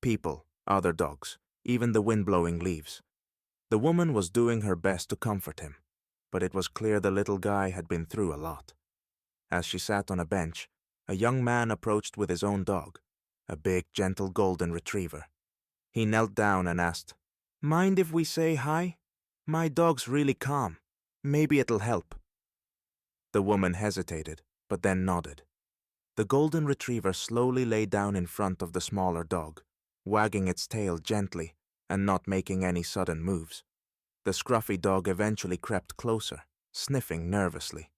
People, other dogs, even the wind-blowing leaves. The woman was doing her best to comfort him, but it was clear the little guy had been through a lot. As she sat on a bench, a young man approached with his own dog, a big, gentle golden retriever. He knelt down and asked, "Mind if we say hi? My dog's really calm. Maybe it'll help." The woman hesitated, but then nodded. The golden retriever slowly lay down in front of the smaller dog, wagging its tail gently and not making any sudden moves. The scruffy dog eventually crept closer, sniffing nervously.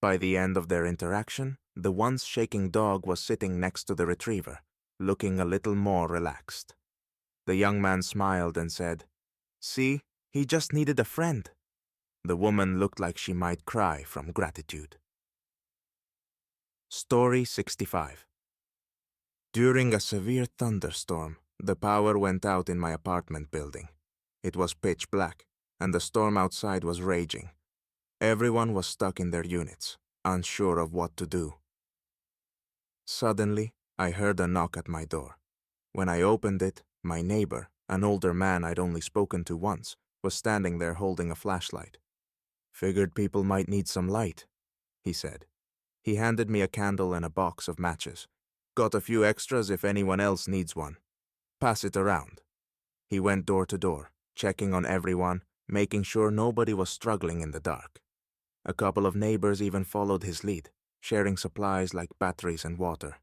By the end of their interaction, the once shaking dog was sitting next to the retriever, looking a little more relaxed. The young man smiled and said, "See, he just needed a friend." The woman looked like she might cry from gratitude. Story 65. During a severe thunderstorm, the power went out in my apartment building. It was pitch black, and the storm outside was raging. Everyone was stuck in their units, unsure of what to do. Suddenly, I heard a knock at my door. When I opened it, my neighbor, an older man I'd only spoken to once, was standing there holding a flashlight. "Figured people might need some light," he said. He handed me a candle and a box of matches. "Got a few extras if anyone else needs one. Pass it around." He went door to door, checking on everyone, making sure nobody was struggling in the dark. A couple of neighbors even followed his lead, sharing supplies like batteries and water.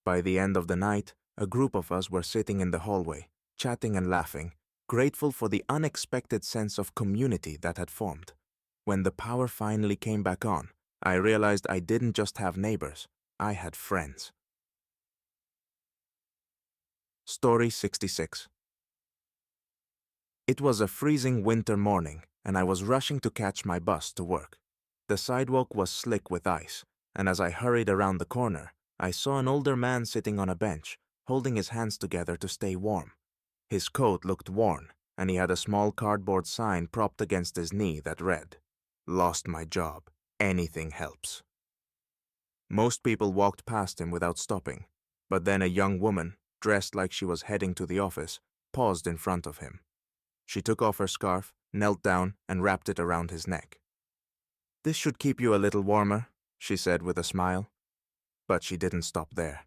By the end of the night, a group of us were sitting in the hallway, chatting and laughing, grateful for the unexpected sense of community that had formed. When the power finally came back on, I realized I didn't just have neighbors, I had friends. Story 66. It was a freezing winter morning, and I was rushing to catch my bus to work. The sidewalk was slick with ice, and as I hurried around the corner, I saw an older man sitting on a bench, holding his hands together to stay warm. His coat looked worn, and he had a small cardboard sign propped against his knee that read, "Lost my job. Anything helps." Most people walked past him without stopping, but then a young woman, dressed like she was heading to the office, paused in front of him. She took off her scarf, knelt down, and wrapped it around his neck. "This should keep you a little warmer," she said with a smile. But she didn't stop there.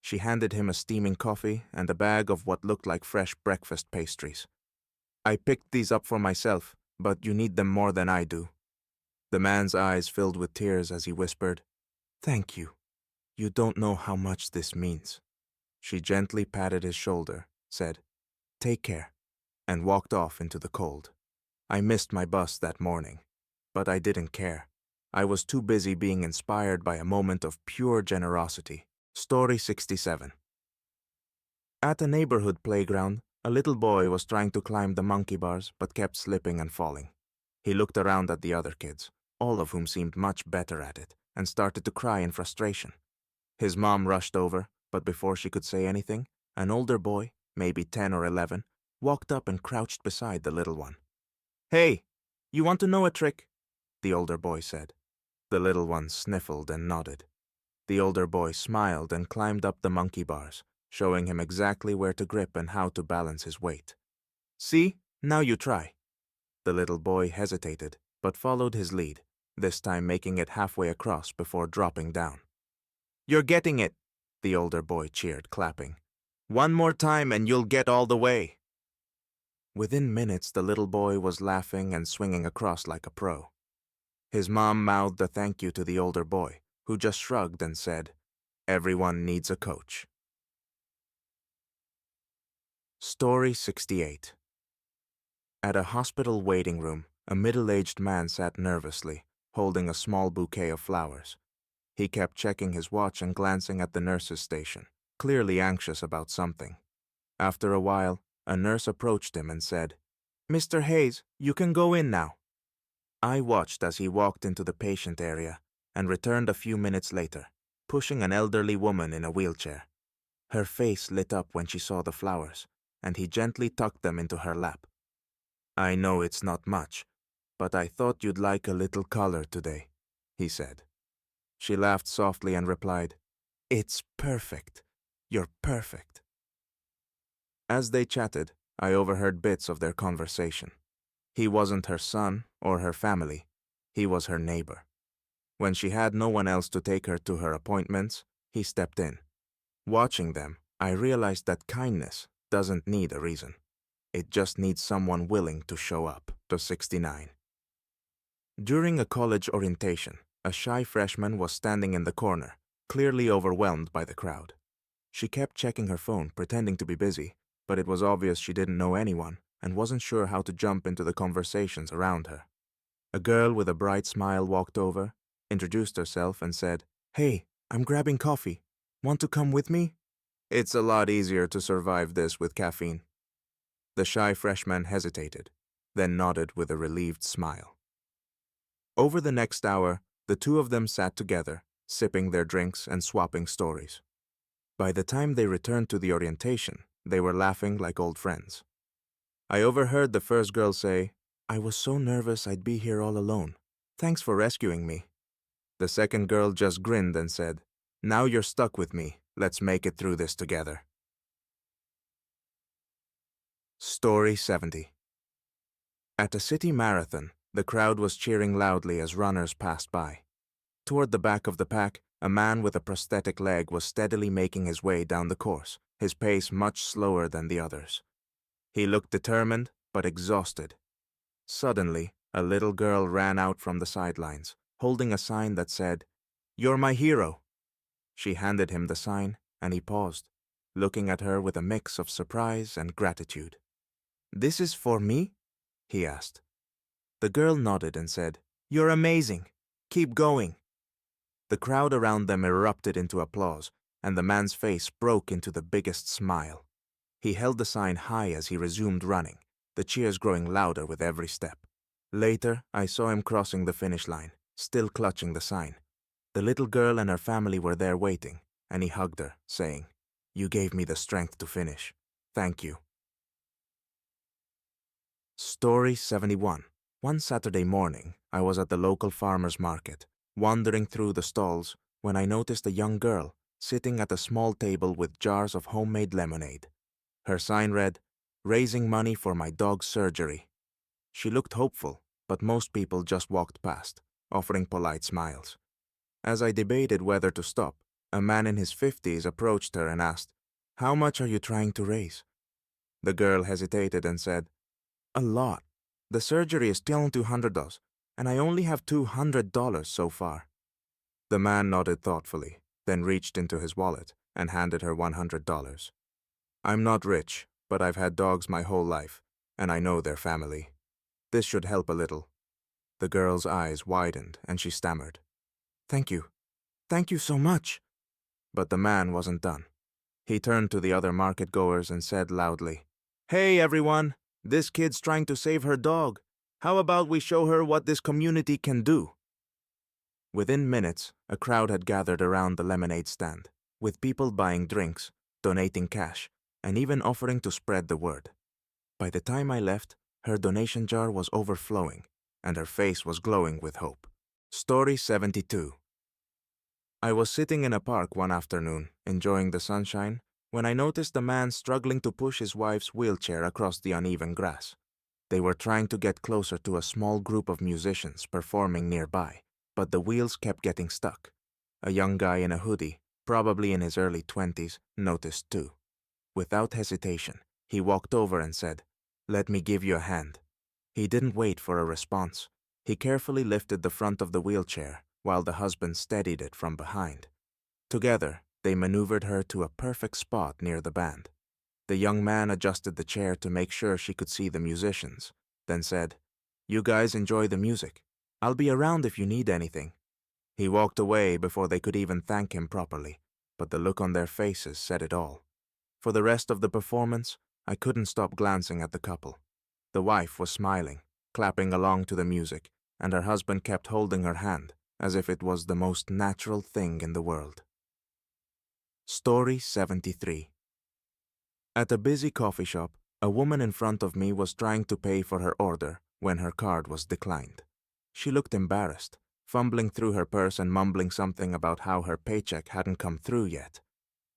She handed him a steaming coffee and a bag of what looked like fresh breakfast pastries. "I picked these up for myself, but you need them more than I do." The man's eyes filled with tears as he whispered, "Thank you. You don't know how much this means." She gently patted his shoulder, said, "Take care," and walked off into the cold. I missed my bus that morning, but I didn't care. I was too busy being inspired by a moment of pure generosity. Story 67. At a neighborhood playground, a little boy was trying to climb the monkey bars but kept slipping and falling. He looked around at the other kids, all of whom seemed much better at it, and started to cry in frustration. His mom rushed over, but before she could say anything, an older boy, maybe 10 or 11, walked up and crouched beside the little one. "Hey, you want to know a trick?" the older boy said. The little one sniffled and nodded. The older boy smiled and climbed up the monkey bars, showing him exactly where to grip and how to balance his weight. "See, now you try." The little boy hesitated, but followed his lead, this time making it halfway across before dropping down. "You're getting it," the older boy cheered, clapping. "One more time and you'll get all the way." Within minutes, the little boy was laughing and swinging across like a pro. His mom mouthed a thank you to the older boy, who just shrugged and said, "Everyone needs a coach." Story 68. At a hospital waiting room, a middle-aged man sat nervously, holding a small bouquet of flowers. He kept checking his watch and glancing at the nurse's station, clearly anxious about something. After a while, a nurse approached him and said, "Mr. Hayes, you can go in now." I watched as he walked into the patient area and returned a few minutes later, pushing an elderly woman in a wheelchair. Her face lit up when she saw the flowers, and he gently tucked them into her lap. "I know it's not much, but I thought you'd like a little color today," he said. She laughed softly and replied, "It's perfect. You're perfect." As they chatted, I overheard bits of their conversation. He wasn't her son or her family. He was her neighbor. When she had no one else to take her to her appointments, he stepped in. Watching them, I realized that kindness doesn't need a reason. It just needs someone willing to show up. To 69. During a college orientation, a shy freshman was standing in the corner, clearly overwhelmed by the crowd. She kept checking her phone, pretending to be busy, but it was obvious she didn't know anyone and wasn't sure how to jump into the conversations around her. A girl with a bright smile walked over, introduced herself, and said, "Hey, I'm grabbing coffee. Want to come with me?" "It's a lot easier to survive this with caffeine." The shy freshman hesitated, then nodded with a relieved smile. Over the next hour, the two of them sat together, sipping their drinks and swapping stories. By the time they returned to the orientation, they were laughing like old friends. I overheard the first girl say, "I was so nervous I'd be here all alone. Thanks for rescuing me." The second girl just grinned and said, "Now you're stuck with me. Let's make it through this together." Story 70. At a city marathon, the crowd was cheering loudly as runners passed by. Toward the back of the pack, a man with a prosthetic leg was steadily making his way down the course, his pace much slower than the others. He looked determined, but exhausted. Suddenly, a little girl ran out from the sidelines, holding a sign that said, "You're my hero." She handed him the sign, and he paused, looking at her with a mix of surprise and gratitude. "This is for me?" he asked. The girl nodded and said, "You're amazing. Keep going." The crowd around them erupted into applause, and the man's face broke into the biggest smile. He held the sign high as he resumed running, the cheers growing louder with every step. Later, I saw him crossing the finish line, still clutching the sign. The little girl and her family were there waiting, and he hugged her, saying, "You gave me the strength to finish. Thank you." Story 71. One Saturday morning, I was at the local farmer's market, wandering through the stalls, when I noticed a young girl sitting at a small table with jars of homemade lemonade. Her sign read, "Raising money for my dog's surgery." She looked hopeful, but most people just walked past, offering polite smiles. As I debated whether to stop, a man in his 50s approached her and asked, "How much are you trying to raise?" The girl hesitated and said, "A lot. The surgery is still $200, and I only have $200 so far." The man nodded thoughtfully, then reached into his wallet and handed her $100. "I'm not rich, but I've had dogs my whole life, and I know their family. This should help a little." The girl's eyes widened and she stammered, "Thank you. Thank you so much." But the man wasn't done. He turned to the other market goers and said loudly, "Hey everyone, this kid's trying to save her dog. How about we show her what this community can do?" Within minutes, a crowd had gathered around the lemonade stand, with people buying drinks, donating cash, and even offering to spread the word. By the time I left, her donation jar was overflowing, and her face was glowing with hope. Story 72. I was sitting in a park one afternoon, enjoying the sunshine, when I noticed a man struggling to push his wife's wheelchair across the uneven grass. They were trying to get closer to a small group of musicians performing nearby, but the wheels kept getting stuck. A young guy in a hoodie, probably in his early 20s, noticed too. Without hesitation, he walked over and said, "Let me give you a hand." He didn't wait for a response. He carefully lifted the front of the wheelchair while the husband steadied it from behind. Together, they maneuvered her to a perfect spot near the band. The young man adjusted the chair to make sure she could see the musicians, then said, "You guys enjoy the music. I'll be around if you need anything." He walked away before they could even thank him properly, but the look on their faces said it all. For the rest of the performance, I couldn't stop glancing at the couple. The wife was smiling, clapping along to the music, and her husband kept holding her hand as if it was the most natural thing in the world. Story 73. At a busy coffee shop, a woman in front of me was trying to pay for her order when her card was declined. She looked embarrassed, fumbling through her purse and mumbling something about how her paycheck hadn't come through yet.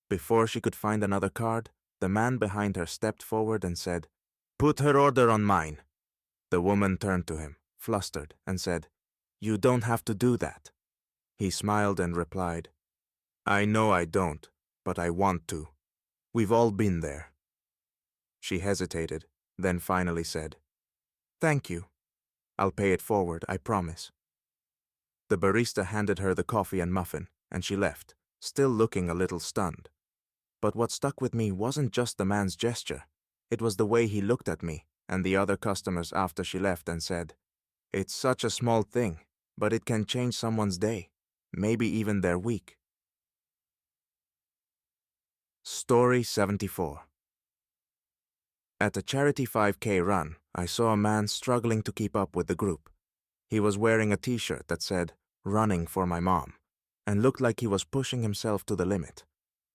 Before she could find another card, the man behind her stepped forward and said, "Put her order on mine." The woman turned to him, flustered, and said, "You don't have to do that." He smiled and replied, "I know I don't, but I want to. We've all been there." She hesitated, then finally said, "Thank you. I'll pay it forward, I promise." The barista handed her the coffee and muffin, and she left, still looking a little stunned. But what stuck with me wasn't just the man's gesture. It was the way he looked at me and the other customers after she left and said, "It's such a small thing, but it can change someone's day, maybe even their week." Story 74. At a charity 5K run, I saw a man struggling to keep up with the group. He was wearing a t-shirt that said, "Running for my mom," and looked like he was pushing himself to the limit.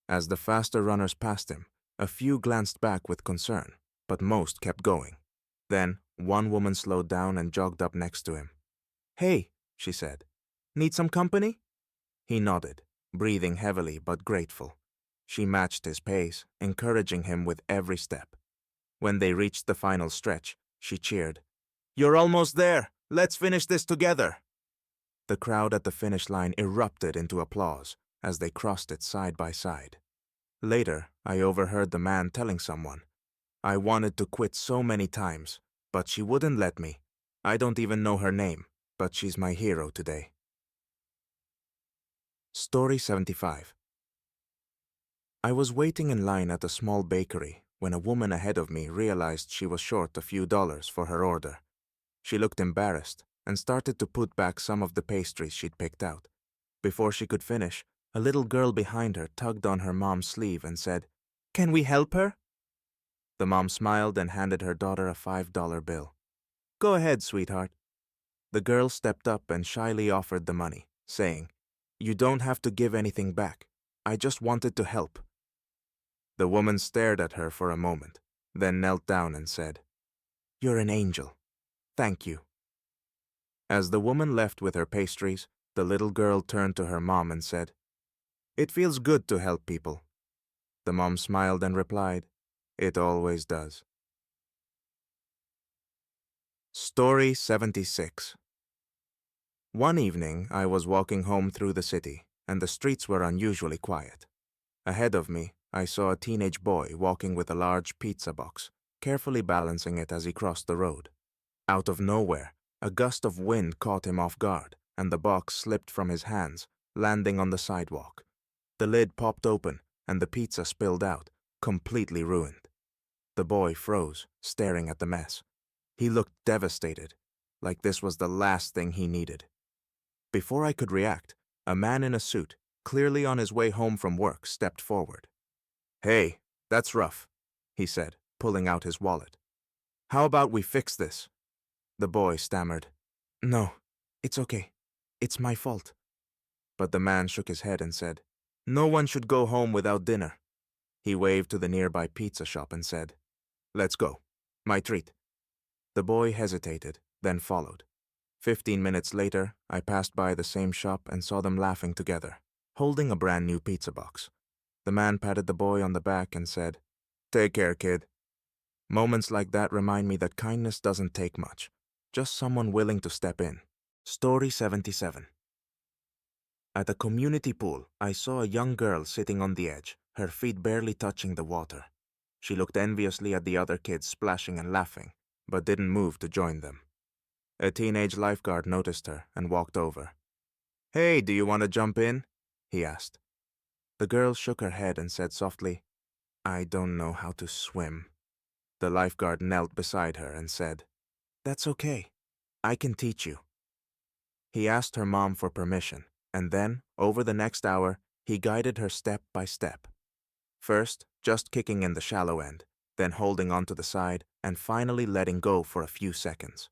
As the faster runners passed him, a few glanced back with concern, but most kept going. Then, one woman slowed down and jogged up next to him. "Hey," she said, "need some company?" He nodded, breathing heavily but grateful. She matched his pace, encouraging him with every step. When they reached the final stretch, she cheered, "You're almost there! Let's finish this together!" The crowd at the finish line erupted into applause as they crossed it side by side. Later, I overheard the man telling someone, "I wanted to quit so many times, but she wouldn't let me. I don't even know her name, but she's my hero today." Story 75. I was waiting in line at a small bakery when a woman ahead of me realized she was short a few dollars for her order. She looked embarrassed and started to put back some of the pastries she'd picked out. Before she could finish, a little girl behind her tugged on her mom's sleeve and said, "Can we help her?" The mom smiled and handed her daughter a $5 bill. "Go ahead, sweetheart." The girl stepped up and shyly offered the money, saying, "You don't have to give anything back. I just wanted to help." The woman stared at her for a moment, then knelt down and said, "You're an angel. Thank you." As the woman left with her pastries, the little girl turned to her mom and said, "It feels good to help people." The mom smiled and replied, "It always does." Story 76. One evening, I was walking home through the city, and the streets were unusually quiet. Ahead of me, I saw a teenage boy walking with a large pizza box, carefully balancing it as he crossed the road. Out of nowhere, a gust of wind caught him off guard, and the box slipped from his hands, landing on the sidewalk. The lid popped open, and the pizza spilled out, completely ruined. The boy froze, staring at the mess. He looked devastated, like this was the last thing he needed. Before I could react, a man in a suit, clearly on his way home from work, stepped forward. "Hey, that's rough," he said, pulling out his wallet. "How about we fix this?" The boy stammered, "No, it's okay. It's my fault." But the man shook his head and said, "No one should go home without dinner." He waved to the nearby pizza shop and said, "Let's go. My treat." The boy hesitated, then followed. 15 minutes later, I passed by the same shop and saw them laughing together, holding a brand new pizza box. The man patted the boy on the back and said, "Take care, kid." Moments like that remind me that kindness doesn't take much, just someone willing to step in. Story 77. At a community pool, I saw a young girl sitting on the edge, her feet barely touching the water. She looked enviously at the other kids splashing and laughing, but didn't move to join them. A teenage lifeguard noticed her and walked over. "Hey, do you want to jump in?" he asked. The girl shook her head and said softly, "I don't know how to swim." The lifeguard knelt beside her and said, "That's okay. I can teach you." He asked her mom for permission, and then, over the next hour, he guided her step by step. First, just kicking in the shallow end, then holding onto the side, and finally letting go for a few seconds.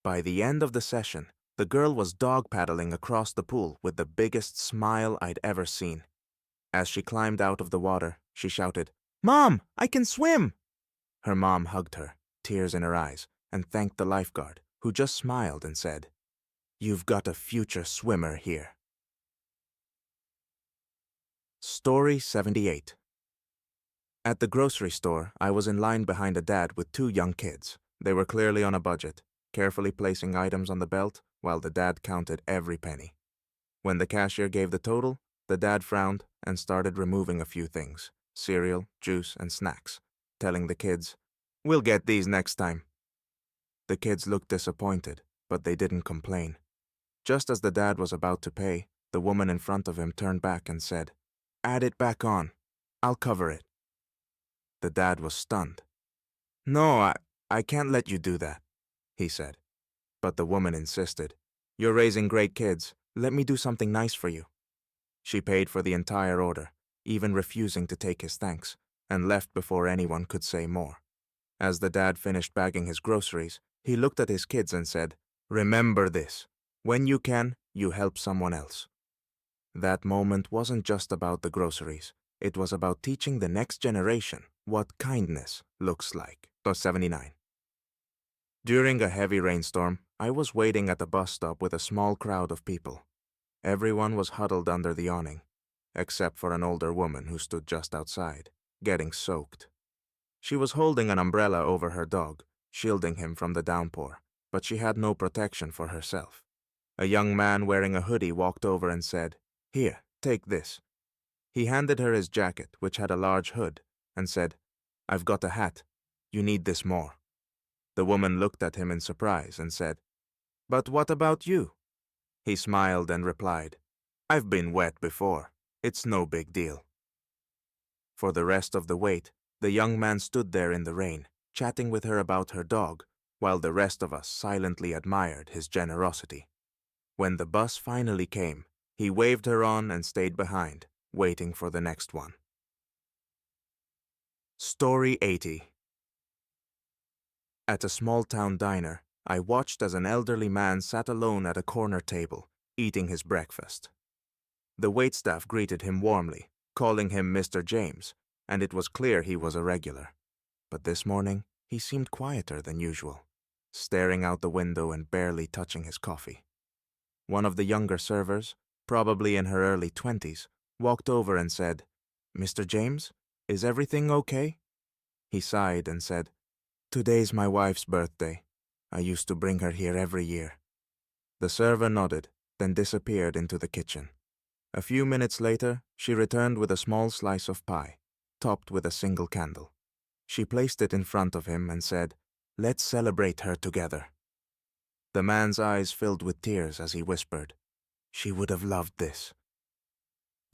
By the end of the session, the girl was dog paddling across the pool with the biggest smile I'd ever seen. As she climbed out of the water, she shouted, "Mom, I can swim!" Her mom hugged her, tears in her eyes, and thanked the lifeguard, who just smiled and said, "You've got a future swimmer here." Story 78. At the grocery store, I was in line behind a dad with two young kids. They were clearly on a budget, carefully placing items on the belt while the dad counted every penny. When the cashier gave the total, the dad frowned and started removing a few things, cereal, juice, and snacks, telling the kids, "We'll get these next time." The kids looked disappointed, but they didn't complain. Just as the dad was about to pay, the woman in front of him turned back and said, "Add it back on. I'll cover it." The dad was stunned. "No, I can't let you do that," he said. But the woman insisted, "You're raising great kids. Let me do something nice for you." She paid for the entire order, even refusing to take his thanks, and left before anyone could say more. As the dad finished bagging his groceries, he looked at his kids and said, "Remember this. When you can, you help someone else." That moment wasn't just about the groceries. It was about teaching the next generation what kindness looks like. 79. During a heavy rainstorm, I was waiting at the bus stop with a small crowd of people. Everyone was huddled under the awning, except for an older woman who stood just outside, getting soaked. She was holding an umbrella over her dog, shielding him from the downpour, but she had no protection for herself. A young man wearing a hoodie walked over and said, "Here, take this." He handed her his jacket, which had a large hood, and said, "I've got a hat. You need this more." The woman looked at him in surprise and said, "But what about you?" He smiled and replied, "I've been wet before. It's no big deal." For the rest of the wait, the young man stood there in the rain, chatting with her about her dog, while the rest of us silently admired his generosity. When the bus finally came, he waved her on and stayed behind, waiting for the next one. Story 80. At a small-town diner, I watched as an elderly man sat alone at a corner table, eating his breakfast. The waitstaff greeted him warmly, calling him Mr. James, and it was clear he was a regular. But this morning, he seemed quieter than usual, staring out the window and barely touching his coffee. One of the younger servers, probably in her early 20s, walked over and said, "Mr. James, is everything okay?" He sighed and said, "Today's my wife's birthday. I used to bring her here every year." The server nodded, then disappeared into the kitchen. A few minutes later, she returned with a small slice of pie, topped with a single candle. She placed it in front of him and said, "Let's celebrate her together." The man's eyes filled with tears as he whispered, "She would have loved this."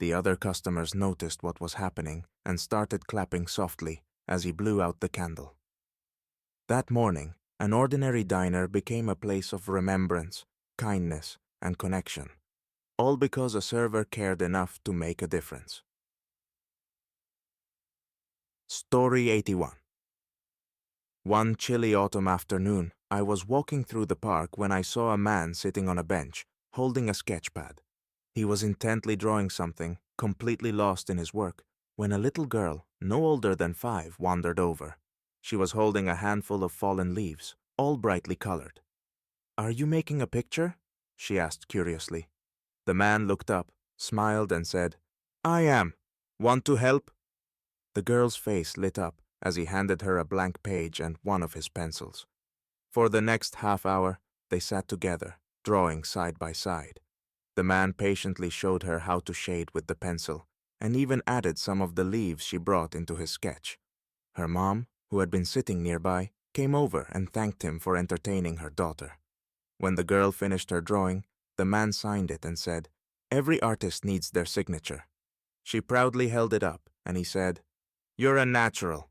The other customers noticed what was happening and started clapping softly as he blew out the candle. That morning, an ordinary diner became a place of remembrance, kindness, and connection, all because a server cared enough to make a difference. Story 81. One chilly autumn afternoon, I was walking through the park when I saw a man sitting on a bench, holding a sketch pad. He was intently drawing something, completely lost in his work, when a little girl, no older than 5, wandered over. She was holding a handful of fallen leaves, all brightly colored. "Are you making a picture?" she asked curiously. The man looked up, smiled, and said, "I am. Want to help?" The girl's face lit up as he handed her a blank page and one of his pencils. For the next half hour, they sat together, drawing side by side. The man patiently showed her how to shade with the pencil, and even added some of the leaves she brought into his sketch. Her mom, who had been sitting nearby, came over and thanked him for entertaining her daughter. When the girl finished her drawing, the man signed it and said, "Every artist needs their signature." She proudly held it up, and he said, "You're a natural."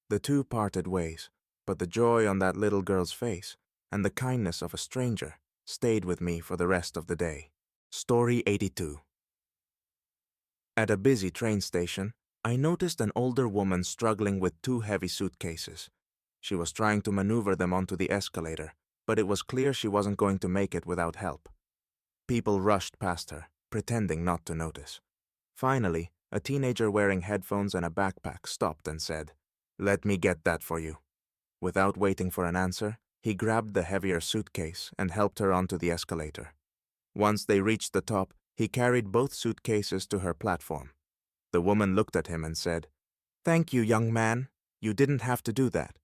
The two parted ways, but the joy on that little girl's face and the kindness of a stranger stayed with me for the rest of the day. Story 82. At a busy train station, I noticed an older woman struggling with 2 heavy suitcases. She was trying to maneuver them onto the escalator, but it was clear she wasn't going to make it without help. People rushed past her, pretending not to notice. Finally, a teenager wearing headphones and a backpack stopped and said, "Let me get that for you." Without waiting for an answer, he grabbed the heavier suitcase and helped her onto the escalator. Once they reached the top, he carried both suitcases to her platform. The woman looked at him and said, "Thank you, young man. You didn't have to do that."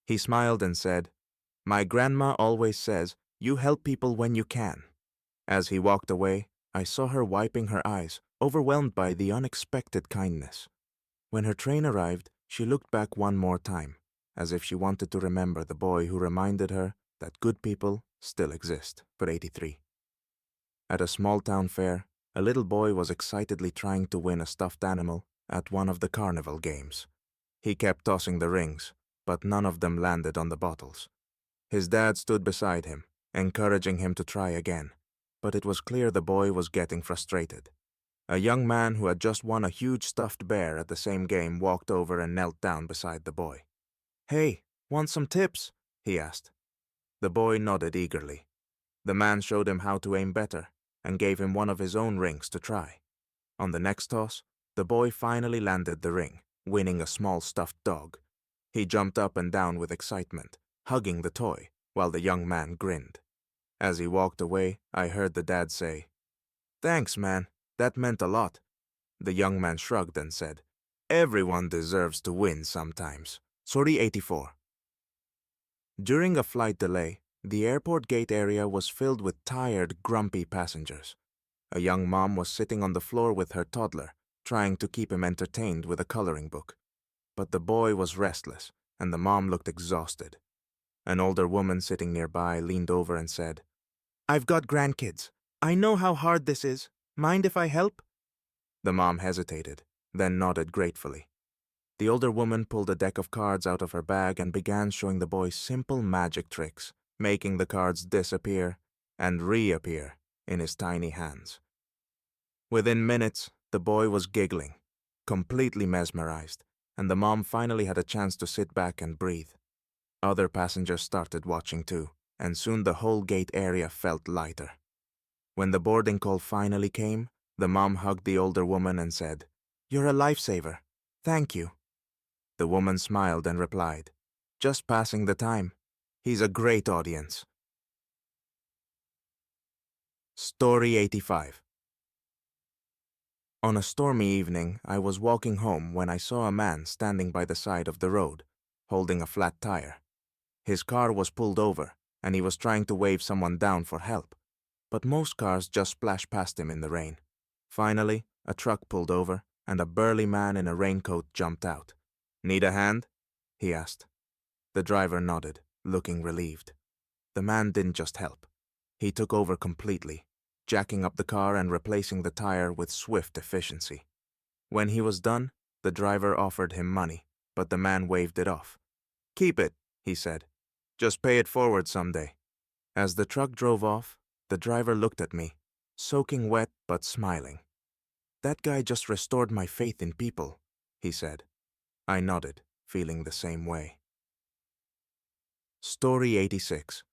He smiled and said, "My grandma always says, you help people when you can." As he walked away, I saw her wiping her eyes, overwhelmed by the unexpected kindness. When her train arrived, she looked back one more time, as if she wanted to remember the boy who reminded her that good people still exist. But 83. At a small-town fair, a little boy was excitedly trying to win a stuffed animal at one of the carnival games. He kept tossing the rings, but none of them landed on the bottles. His dad stood beside him, encouraging him to try again, but it was clear the boy was getting frustrated. A young man who had just won a huge stuffed bear at the same game walked over and knelt down beside the boy. "Hey, want some tips?" he asked. The boy nodded eagerly. The man showed him how to aim better and gave him one of his own rings to try. On the next toss, the boy finally landed the ring, winning a small stuffed dog. He jumped up and down with excitement, hugging the toy, while the young man grinned. As he walked away, I heard the dad say, "Thanks, man. That meant a lot." The young man shrugged and said, "Everyone deserves to win sometimes." Story 84. During a flight delay, the airport gate area was filled with tired, grumpy passengers. A young mom was sitting on the floor with her toddler, trying to keep him entertained with a coloring book. But the boy was restless, and the mom looked exhausted. An older woman sitting nearby leaned over and said, "I've got grandkids. I know how hard this is. Mind if I help?" The mom hesitated, then nodded gratefully. The older woman pulled a deck of cards out of her bag and began showing the boy simple magic tricks, making the cards disappear and reappear in his tiny hands. Within minutes, the boy was giggling, completely mesmerized, and the mom finally had a chance to sit back and breathe. Other passengers started watching too, and soon the whole gate area felt lighter. When the boarding call finally came, The mom hugged the older woman and said, "You're a lifesaver. Thank you." The woman smiled and replied, "Just passing the time. He's a great audience." Story 85. On a stormy evening, I was walking home when I saw a man standing by the side of the road, holding a flat tire. His car was pulled over, and he was trying to wave someone down for help. But most cars just splashed past him in the rain. Finally, a truck pulled over, and a burly man in a raincoat jumped out. "Need a hand?" he asked. The driver nodded, looking relieved. The man didn't just help. He took over completely, jacking up the car and replacing the tire with swift efficiency. When he was done, the driver offered him money, but the man waved it off. "Keep it," he said. "Just pay it forward someday." As the truck drove off, the driver looked at me, soaking wet but smiling. "That guy just restored my faith in people," he said. I nodded, feeling the same way. Story 86.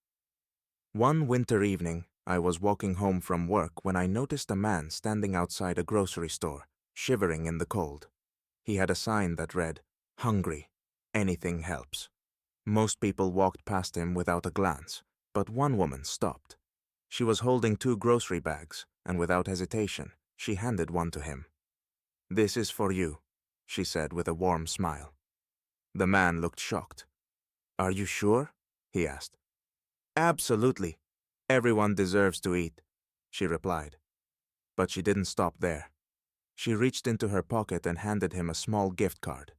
One winter evening, I was walking home from work when I noticed a man standing outside a grocery store, shivering in the cold. He had a sign that read, "Hungry. Anything helps." Most people walked past him without a glance, but one woman stopped. She was holding 2 grocery bags, and without hesitation, she handed one to him. "This is for you," she said with a warm smile. The man looked shocked. "Are you sure?" he asked. "Absolutely. Everyone deserves to eat," she replied. But she didn't stop there. She reached into her pocket and handed him a small gift card.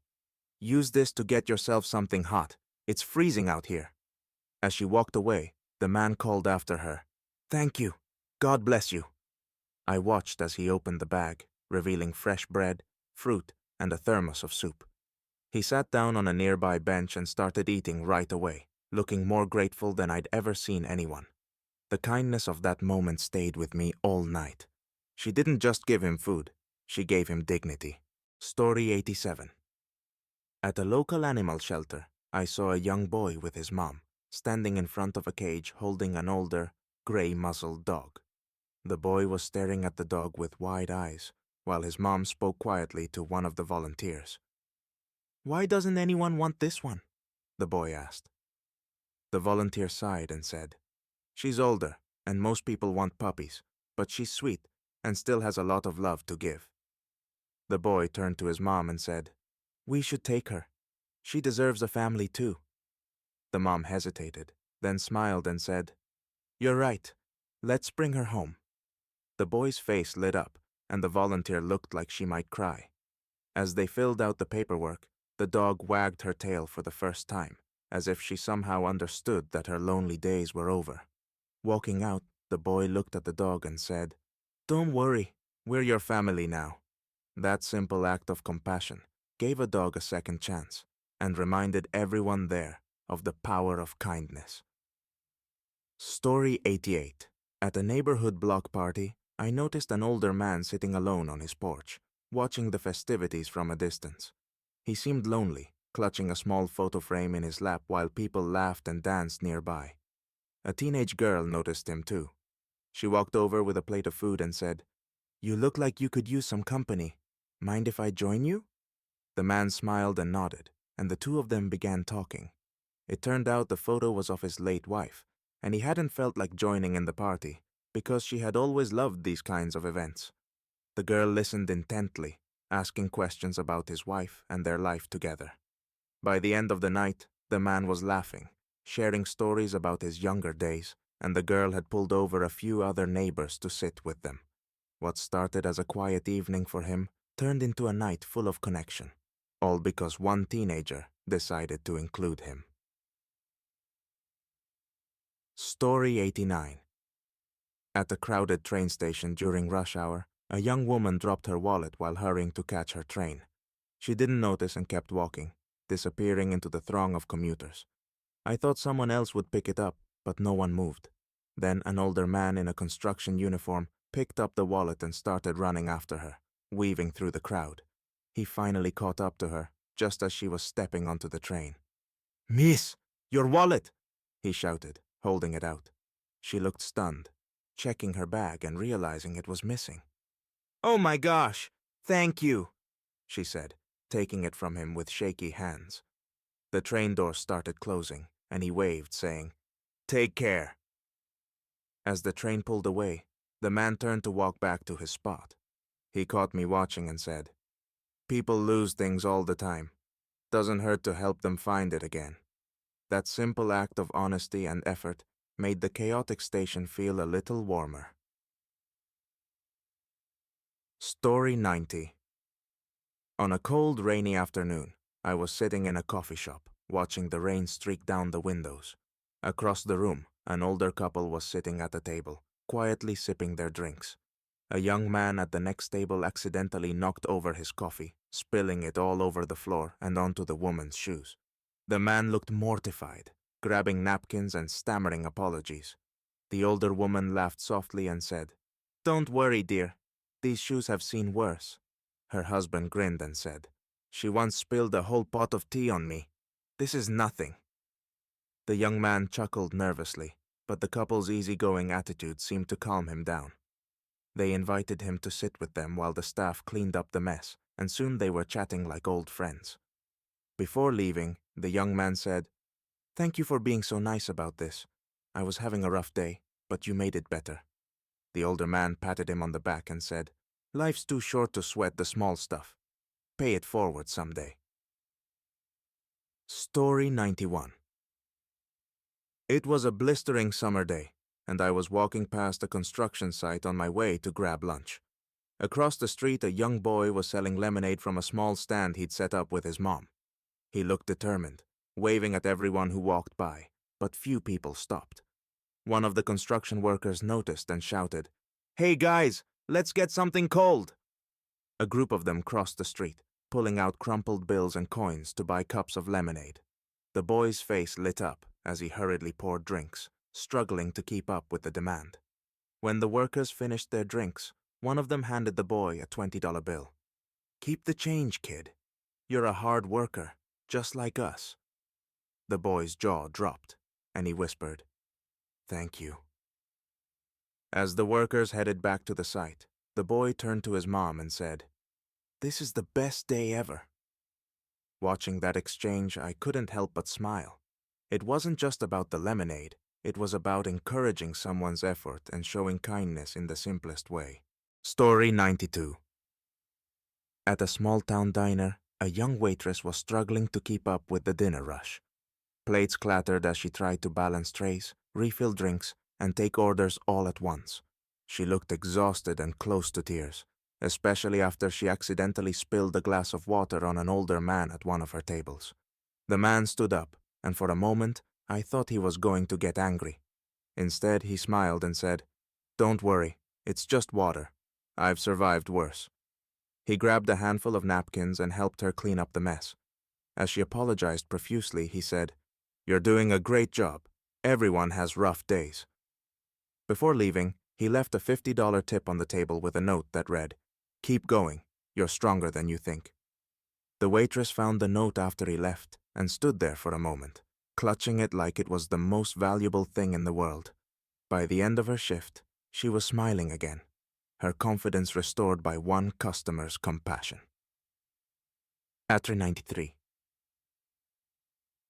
"Use this to get yourself something hot. It's freezing out here." As she walked away, the man called after her, "Thank you. God bless you." I watched as he opened the bag, revealing fresh bread, fruit, and a thermos of soup. He sat down on a nearby bench and started eating right away, looking more grateful than I'd ever seen anyone. The kindness of that moment stayed with me all night. She didn't just give him food, she gave him dignity. Story 87. At a local animal shelter, I saw a young boy with his mom, standing in front of a cage holding an older, gray-muzzled dog. The boy was staring at the dog with wide eyes, while his mom spoke quietly to one of the volunteers. "Why doesn't anyone want this one?" the boy asked. The volunteer sighed and said, "She's older, and most people want puppies, but she's sweet and still has a lot of love to give." The boy turned to his mom and said, "We should take her. She deserves a family too." The mom hesitated, then smiled and said, "You're right. Let's bring her home." The boy's face lit up, and the volunteer looked like she might cry. As they filled out the paperwork, the dog wagged her tail for the first time, as if she somehow understood that her lonely days were over. Walking out, the boy looked at the dog and said, "Don't worry, we're your family now." That simple act of compassion gave a dog a second chance and reminded everyone there of the power of kindness. Story 88. At a neighborhood block party, I noticed an older man sitting alone on his porch, watching the festivities from a distance. He seemed lonely, clutching a small photo frame in his lap while people laughed and danced nearby. A teenage girl noticed him too. She walked over with a plate of food and said, "You look like you could use some company. Mind if I join you?" The man smiled and nodded, and the two of them began talking. It turned out the photo was of his late wife, and he hadn't felt like joining in the party because she had always loved these kinds of events. The girl listened intently, asking questions about his wife and their life together. By the end of the night, the man was laughing, sharing stories about his younger days, and the girl had pulled over a few other neighbors to sit with them. What started as a quiet evening for him turned into a night full of connection, all because one teenager decided to include him. Story 89. At a crowded train station during rush hour, a young woman dropped her wallet while hurrying to catch her train. She didn't notice and kept walking, disappearing into the throng of commuters. I thought someone else would pick it up, but no one moved. Then an older man in a construction uniform picked up the wallet and started running after her, weaving through the crowd. He finally caught up to her, just as she was stepping onto the train. "Miss, your wallet!" he shouted, holding it out. She looked stunned, checking her bag and realizing it was missing. "Oh my gosh, thank you," she said, taking it from him with shaky hands. The train door started closing, and he waved, saying, "Take care." As the train pulled away, the man turned to walk back to his spot. He caught me watching and said, "People lose things all the time. Doesn't hurt to help them find it again." That simple act of honesty and effort made the chaotic station feel a little warmer. Story 90. On a cold, rainy afternoon, I was sitting in a coffee shop, watching the rain streak down the windows. Across the room, an older couple was sitting at a table, quietly sipping their drinks. A young man at the next table accidentally knocked over his coffee, spilling it all over the floor and onto the woman's shoes. The man looked mortified, grabbing napkins and stammering apologies. The older woman laughed softly and said, "Don't worry, dear. These shoes have seen worse." Her husband grinned and said, "She once spilled a whole pot of tea on me. This is nothing." The young man chuckled nervously, but the couple's easygoing attitude seemed to calm him down. They invited him to sit with them while the staff cleaned up the mess, and soon they were chatting like old friends. Before leaving, the young man said, "Thank you for being so nice about this. I was having a rough day, but you made it better." The older man patted him on the back and said, "Life's too short to sweat the small stuff. Pay it forward someday." Story 91. It was a blistering summer day, and I was walking past a construction site on my way to grab lunch. Across the street, a young boy was selling lemonade from a small stand he'd set up with his mom. He looked determined, waving at everyone who walked by, but few people stopped. One of the construction workers noticed and shouted, "Hey guys, let's get something cold!" A group of them crossed the street, pulling out crumpled bills and coins to buy cups of lemonade. The boy's face lit up as he hurriedly poured drinks, struggling to keep up with the demand. When the workers finished their drinks, one of them handed the boy a $20 bill. "Keep the change, kid. You're a hard worker, just like us." The boy's jaw dropped, and he whispered, "Thank you." As the workers headed back to the site, the boy turned to his mom and said, "This is the best day ever." Watching that exchange, I couldn't help but smile. It wasn't just about the lemonade, it was about encouraging someone's effort and showing kindness in the simplest way. Story 92. At a small-town diner, a young waitress was struggling to keep up with the dinner rush. Plates clattered as she tried to balance trays, refill drinks, and take orders all at once. She looked exhausted and close to tears, especially after she accidentally spilled a glass of water on an older man at one of her tables. The man stood up, and for a moment, I thought he was going to get angry. Instead, he smiled and said, "Don't worry, it's just water. I've survived worse." He grabbed a handful of napkins and helped her clean up the mess. As she apologized profusely, he said, "You're doing a great job. Everyone has rough days." Before leaving, he left a $50 tip on the table with a note that read, "Keep going. You're stronger than you think." The waitress found the note after he left and stood there for a moment, clutching it like it was the most valuable thing in the world. By the end of her shift, she was smiling again, her confidence restored by one customer's compassion. Atri 93.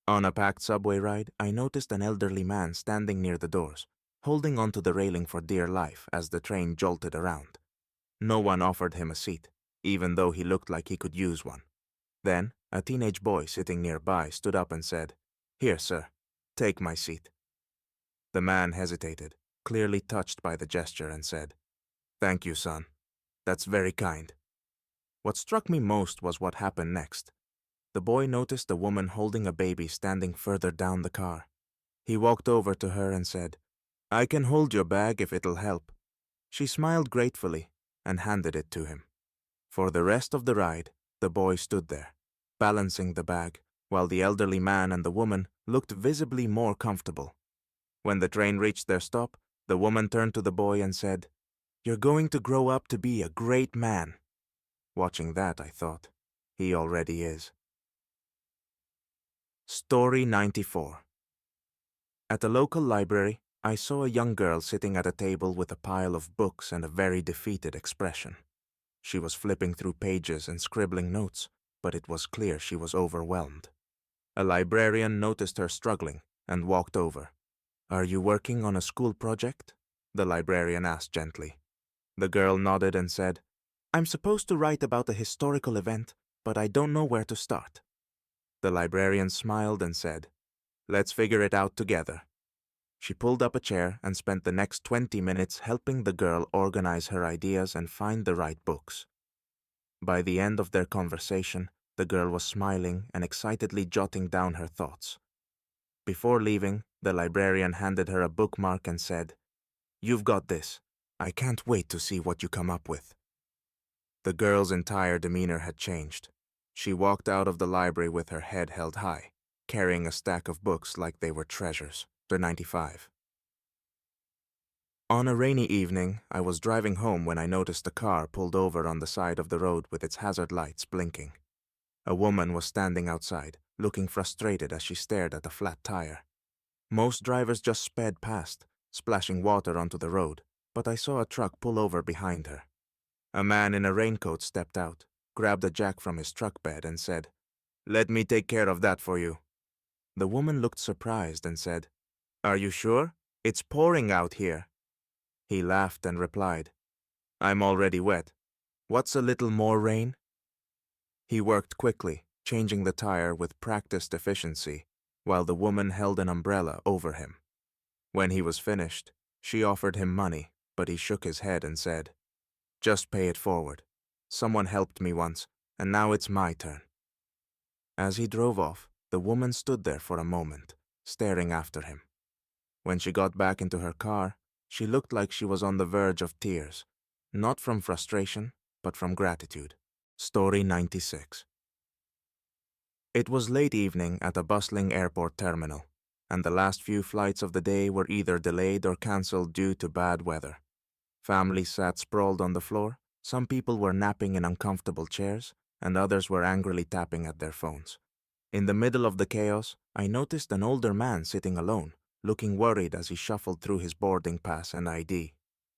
On a packed subway ride, I noticed an elderly man standing near the doors, holding onto the railing for dear life as the train jolted around. No one offered him a seat, even though he looked like he could use one. Then, a teenage boy sitting nearby stood up and said, "Here, sir, take my seat." The man hesitated, clearly touched by the gesture, and said, "Thank you, son. That's very kind." What struck me most was what happened next. The boy noticed a woman holding a baby standing further down the car. He walked over to her and said, "I can hold your bag if it'll help." She smiled gratefully and handed it to him. For the rest of the ride, the boy stood there, balancing the bag, while the elderly man and the woman looked visibly more comfortable. When the train reached their stop, the woman turned to the boy and said, "You're going to grow up to be a great man." Watching that, I thought, he already is. Story 94. At a local library, I saw a young girl sitting at a table with a pile of books and a very defeated expression. She was flipping through pages and scribbling notes, but it was clear she was overwhelmed. A librarian noticed her struggling and walked over. "Are you working on a school project?" the librarian asked gently. The girl nodded and said, "I'm supposed to write about a historical event, but I don't know where to start." The librarian smiled and said, "Let's figure it out together." She pulled up a chair and spent the next 20 minutes helping the girl organize her ideas and find the right books. By the end of their conversation, the girl was smiling and excitedly jotting down her thoughts. Before leaving, the librarian handed her a bookmark and said, "You've got this. I can't wait to see what you come up with." The girl's entire demeanor had changed. She walked out of the library with her head held high, carrying a stack of books like they were treasures. They're 95. On a rainy evening, I was driving home when I noticed a car pulled over on the side of the road with its hazard lights blinking. A woman was standing outside, looking frustrated as she stared at a flat tire. Most drivers just sped past, splashing water onto the road, but I saw a truck pull over behind her. A man in a raincoat stepped out, grabbed a jack from his truck bed and said, "Let me take care of that for you." The woman looked surprised and said, "Are you sure? It's pouring out here." He laughed and replied, "I'm already wet. What's a little more rain?" He worked quickly, changing the tire with practiced efficiency, while the woman held an umbrella over him. When he was finished, she offered him money, but he shook his head and said, "Just pay it forward. Someone helped me once, and now it's my turn." As he drove off, the woman stood there for a moment, staring after him. When she got back into her car, she looked like she was on the verge of tears, not from frustration, but from gratitude. Story 96. It was late evening at a bustling airport terminal, and the last few flights of the day were either delayed or cancelled due to bad weather. Families sat sprawled on the floor, some people were napping in uncomfortable chairs, and others were angrily tapping at their phones. In the middle of the chaos, I noticed an older man sitting alone, looking worried as he shuffled through his boarding pass and ID.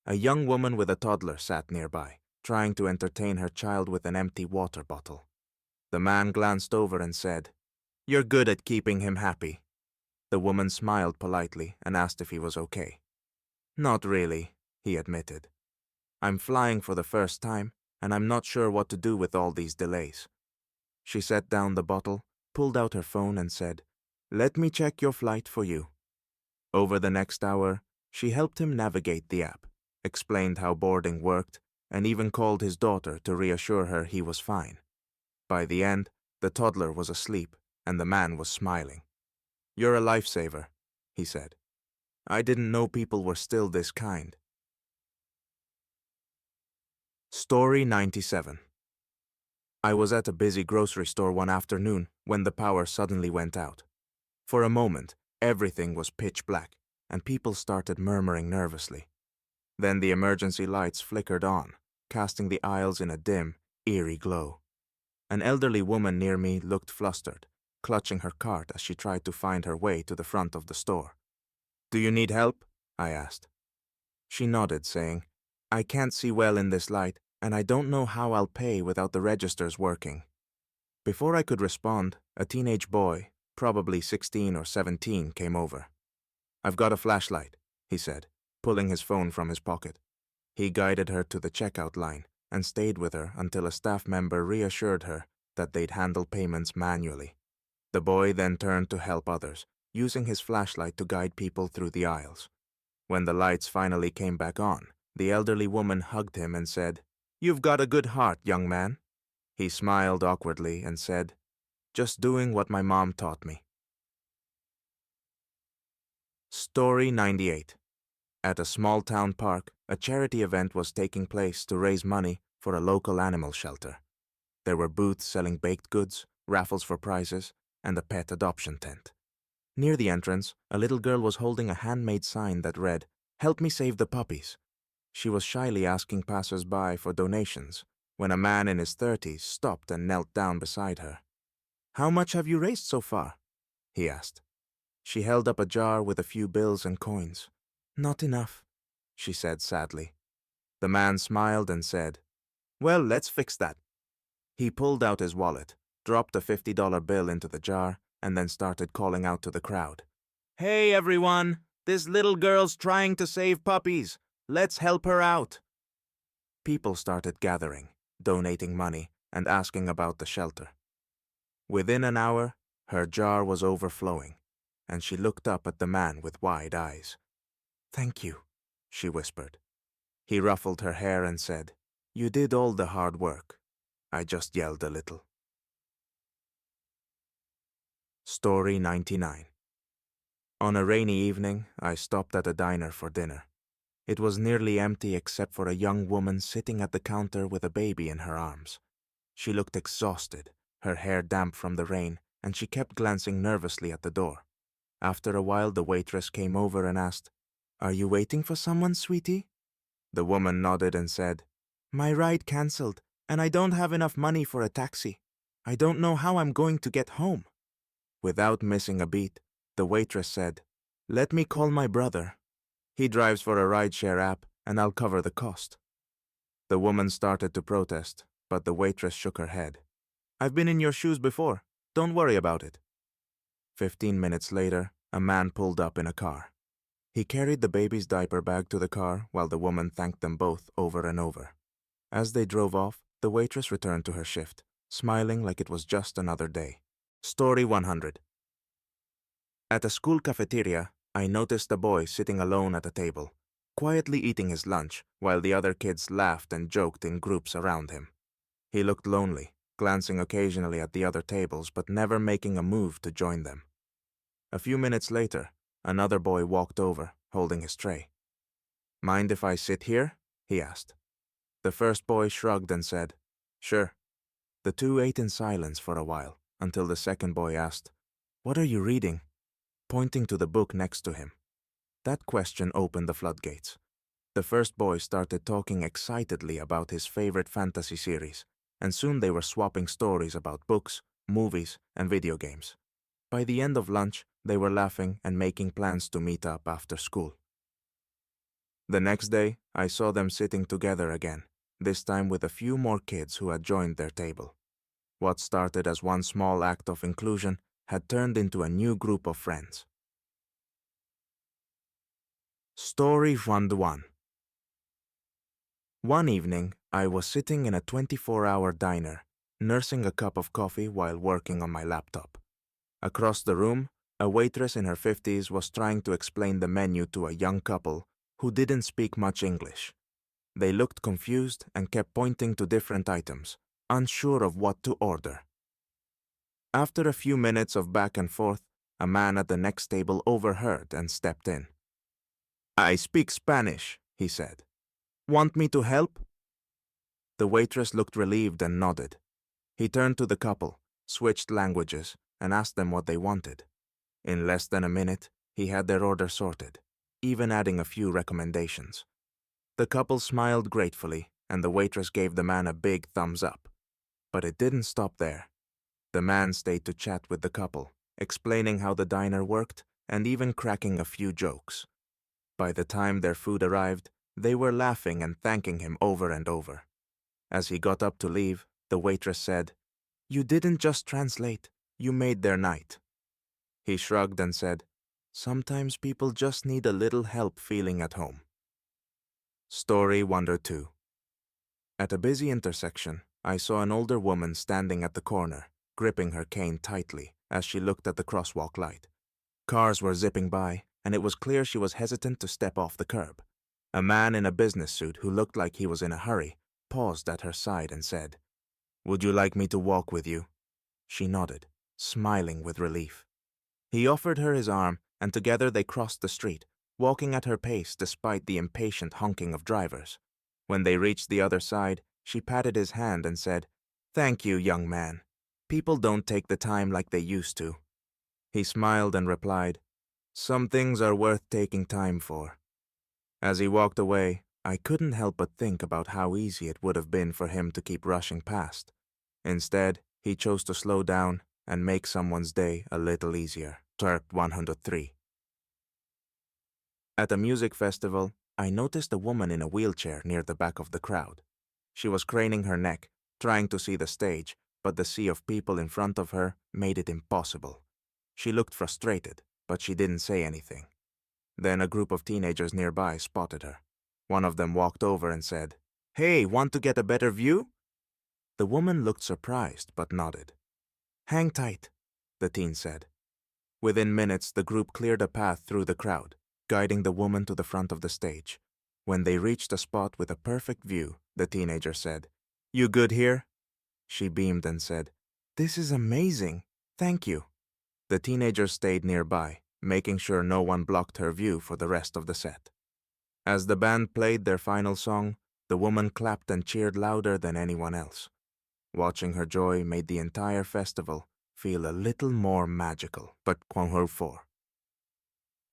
A young woman with a toddler sat nearby, trying to entertain her child with an empty water bottle. The man glanced over and said, "You're good at keeping him happy." The woman smiled politely and asked if he was okay. "Not really," he admitted. "I'm flying for the first time, and I'm not sure what to do with all these delays." She set down the bottle, pulled out her phone and said, "Let me check your flight for you." Over the next hour, she helped him navigate the app, explained how boarding worked, and even called his daughter to reassure her he was fine. By the end, the toddler was asleep, and the man was smiling. "You're a lifesaver," he said. "I didn't know people were still this kind." Story 97. I was at a busy grocery store one afternoon when the power suddenly went out. For a moment, everything was pitch black, and people started murmuring nervously. Then the emergency lights flickered on, casting the aisles in a dim, eerie glow. An elderly woman near me looked flustered, clutching her cart as she tried to find her way to the front of the store. "Do you need help?" I asked. She nodded, saying, "I can't see well in this light, and I don't know how I'll pay without the registers working." Before I could respond, a teenage boy, probably 16 or 17, came over. "I've got a flashlight," he said, pulling his phone from his pocket. He guided her to the checkout line and stayed with her until a staff member reassured her that they'd handle payments manually. The boy then turned to help others, using his flashlight to guide people through the aisles. When the lights finally came back on, the elderly woman hugged him and said, "You've got a good heart, young man." He smiled awkwardly and said, "Just doing what my mom taught me." Story 98. At a small town park, a charity event was taking place to raise money for a local animal shelter. There were booths selling baked goods, raffles for prizes, and a pet adoption tent. Near the entrance, a little girl was holding a handmade sign that read, "Help me save the puppies." She was shyly asking passers-by for donations when a man in his 30s stopped and knelt down beside her. "How much have you raised so far?" he asked. She held up a jar with a few bills and coins. "Not enough," she said sadly. The man smiled and said, Well, let's fix that. He pulled out his wallet, dropped a $50 bill into the jar, and then started calling out to the crowd. Hey everyone, this little girl's trying to save puppies. Let's help her out. People started gathering, donating money, and asking about the shelter. Within an hour, her jar was overflowing, and she looked up at the man with wide eyes. Thank you, she whispered. He ruffled her hair and said, You did all the hard work. I just yelled a little. Story 99. On a rainy evening, I stopped at a diner for dinner. It was nearly empty except for a young woman sitting at the counter with a baby in her arms. She looked exhausted, her hair damp from the rain, and she kept glancing nervously at the door. After a while, the waitress came over and asked, Are you waiting for someone, sweetie? The woman nodded and said, My ride cancelled, and I don't have enough money for a taxi. I don't know how I'm going to get home. Without missing a beat, the waitress said, Let me call my brother. He drives for a rideshare app, and I'll cover the cost. The woman started to protest, but the waitress shook her head. I've been in your shoes before. Don't worry about it. 15 minutes later, a man pulled up in a car. He carried the baby's diaper bag to the car while the woman thanked them both over and over. As they drove off, the waitress returned to her shift, smiling like it was just another day. Story 100. At a school cafeteria, I noticed a boy sitting alone at a table, quietly eating his lunch while the other kids laughed and joked in groups around him. He looked lonely, glancing occasionally at the other tables but never making a move to join them. A few minutes later, another boy walked over, holding his tray. Mind if I sit here? He asked. The first boy shrugged and said, Sure. The two ate in silence for a while, until the second boy asked, What are you reading? Pointing to the book next to him. That question opened the floodgates. The first boy started talking excitedly about his favorite fantasy series, and soon they were swapping stories about books, movies, and video games. By the end of lunch, they were laughing and making plans to meet up after school. The next day, I saw them sitting together again, this time with a few more kids who had joined their table. What started as one small act of inclusion had turned into a new group of friends. Story 101. One evening, I was sitting in a 24-hour diner, nursing a cup of coffee while working on my laptop. Across the room, a waitress in her 50s was trying to explain the menu to a young couple who didn't speak much English. They looked confused and kept pointing to different items, unsure of what to order. After a few minutes of back and forth, a man at the next table overheard and stepped in. I speak Spanish, he said. Want me to help? The waitress looked relieved and nodded. He turned to the couple, switched languages, and asked them what they wanted. In less than a minute, he had their order sorted, even adding a few recommendations. The couple smiled gratefully, and the waitress gave the man a big thumbs up. But it didn't stop there. The man stayed to chat with the couple, explaining how the diner worked and even cracking a few jokes. By the time their food arrived, they were laughing and thanking him over and over. As he got up to leave, the waitress said, You didn't just translate, you made their night. He shrugged and said, Sometimes people just need a little help feeling at home. Story 102. At a busy intersection, I saw an older woman standing at the corner, gripping her cane tightly as she looked at the crosswalk light. Cars were zipping by, and it was clear she was hesitant to step off the curb. A man in a business suit who looked like he was in a hurry paused at her side and said, Would you like me to walk with you? She nodded, smiling with relief. He offered her his arm, and together they crossed the street, walking at her pace despite the impatient honking of drivers. When they reached the other side, she patted his hand and said, Thank you, young man. People don't take the time like they used to. He smiled and replied, Some things are worth taking time for. As he walked away, I couldn't help but think about how easy it would have been for him to keep rushing past. Instead, he chose to slow down and make someone's day a little easier. Terp 103. At a music festival, I noticed a woman in a wheelchair near the back of the crowd. She was craning her neck, trying to see the stage, but the sea of people in front of her made it impossible. She looked frustrated, but she didn't say anything. Then a group of teenagers nearby spotted her. One of them walked over and said, "Hey, want to get a better view?" The woman looked surprised but nodded. "Hang tight," the teen said. Within minutes, the group cleared a path through the crowd, guiding the woman to the front of the stage. When they reached a spot with a perfect view, the teenager said, "You good here?" She beamed and said, "This is amazing. Thank you." The teenager stayed nearby, making sure no one blocked her view for the rest of the set. As the band played their final song, the woman clapped and cheered louder than anyone else. Watching her joy made the entire festival feel a little more magical, but Kwangho 4.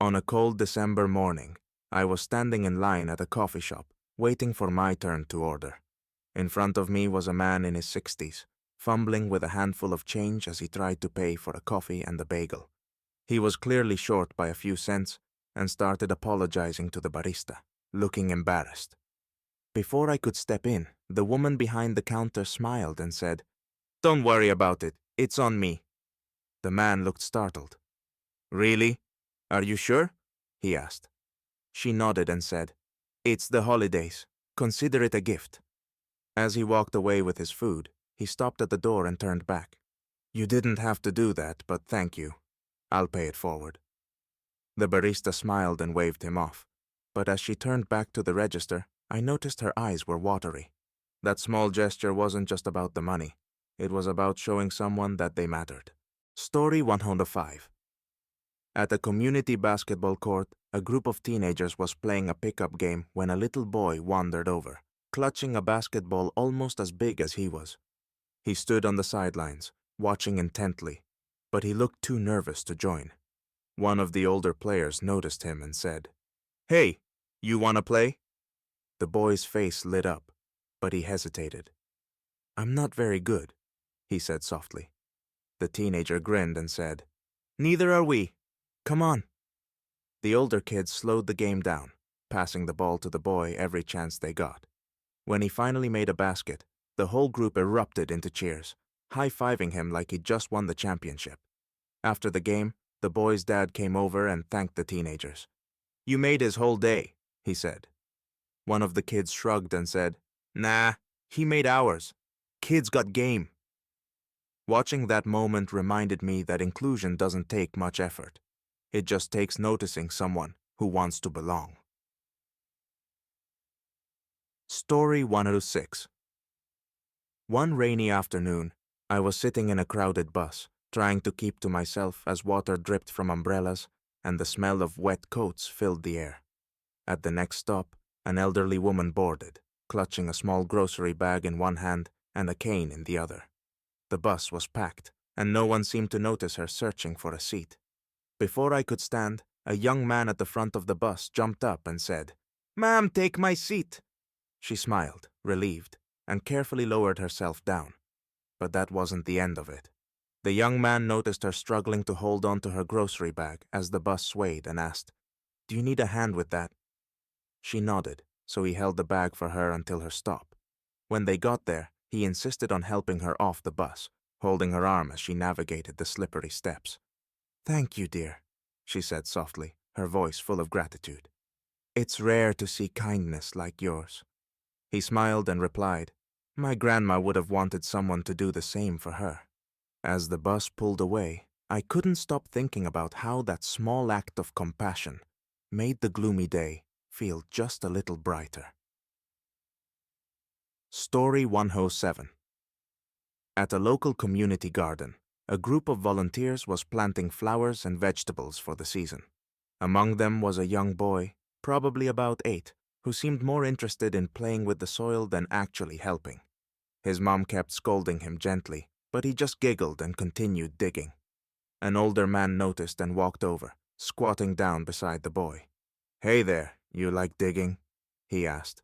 On a cold December morning, I was standing in line at a coffee shop, waiting for my turn to order. In front of me was a man in his 60s, fumbling with a handful of change as he tried to pay for a coffee and a bagel. He was clearly short by a few cents and started apologizing to the barista, looking embarrassed. Before I could step in, the woman behind the counter smiled and said, "Don't worry about it. It's on me." The man looked startled. "Really? Are you sure?" he asked. She nodded and said, "It's the holidays. Consider it a gift." As he walked away with his food, he stopped at the door and turned back. "You didn't have to do that, but thank you. I'll pay it forward." The barista smiled and waved him off, but as she turned back to the register, I noticed her eyes were watery. That small gesture wasn't just about the money. It was about showing someone that they mattered. Story 105. At a community basketball court, a group of teenagers was playing a pickup game when a little boy wandered over, clutching a basketball almost as big as he was. He stood on the sidelines, watching intently, but he looked too nervous to join. One of the older players noticed him and said, "Hey, you wanna play?" The boy's face lit up, but he hesitated. "I'm not very good," he said softly. The teenager grinned and said, "Neither are we. Come on." The older kids slowed the game down, passing the ball to the boy every chance they got. When he finally made a basket, the whole group erupted into cheers, high-fiving him like he'd just won the championship. After the game, the boy's dad came over and thanked the teenagers. "You made his whole day," he said. One of the kids shrugged and said, "Nah, he made ours. Kids got game." Watching that moment reminded me that inclusion doesn't take much effort. It just takes noticing someone who wants to belong. Story 106. One rainy afternoon, I was sitting in a crowded bus, trying to keep to myself as water dripped from umbrellas and the smell of wet coats filled the air. At the next stop, an elderly woman boarded, clutching a small grocery bag in one hand and a cane in the other. The bus was packed, and no one seemed to notice her searching for a seat. Before I could stand, a young man at the front of the bus jumped up and said, "Ma'am, take my seat." She smiled, relieved, and carefully lowered herself down. But that wasn't the end of it. The young man noticed her struggling to hold on to her grocery bag as the bus swayed and asked, "Do you need a hand with that?" She nodded, so he held the bag for her until her stop. When they got there, he insisted on helping her off the bus, holding her arm as she navigated the slippery steps. "Thank you, dear," she said softly, her voice full of gratitude. "It's rare to see kindness like yours." He smiled and replied, "My grandma would have wanted someone to do the same for her." As the bus pulled away, I couldn't stop thinking about how that small act of compassion made the gloomy day feel just a little brighter. Story 107. At a local community garden, a group of volunteers was planting flowers and vegetables for the season. Among them was a young boy, probably about 8, who seemed more interested in playing with the soil than actually helping. His mom kept scolding him gently, but he just giggled and continued digging. An older man noticed and walked over, squatting down beside the boy. "Hey there, you like digging?" he asked.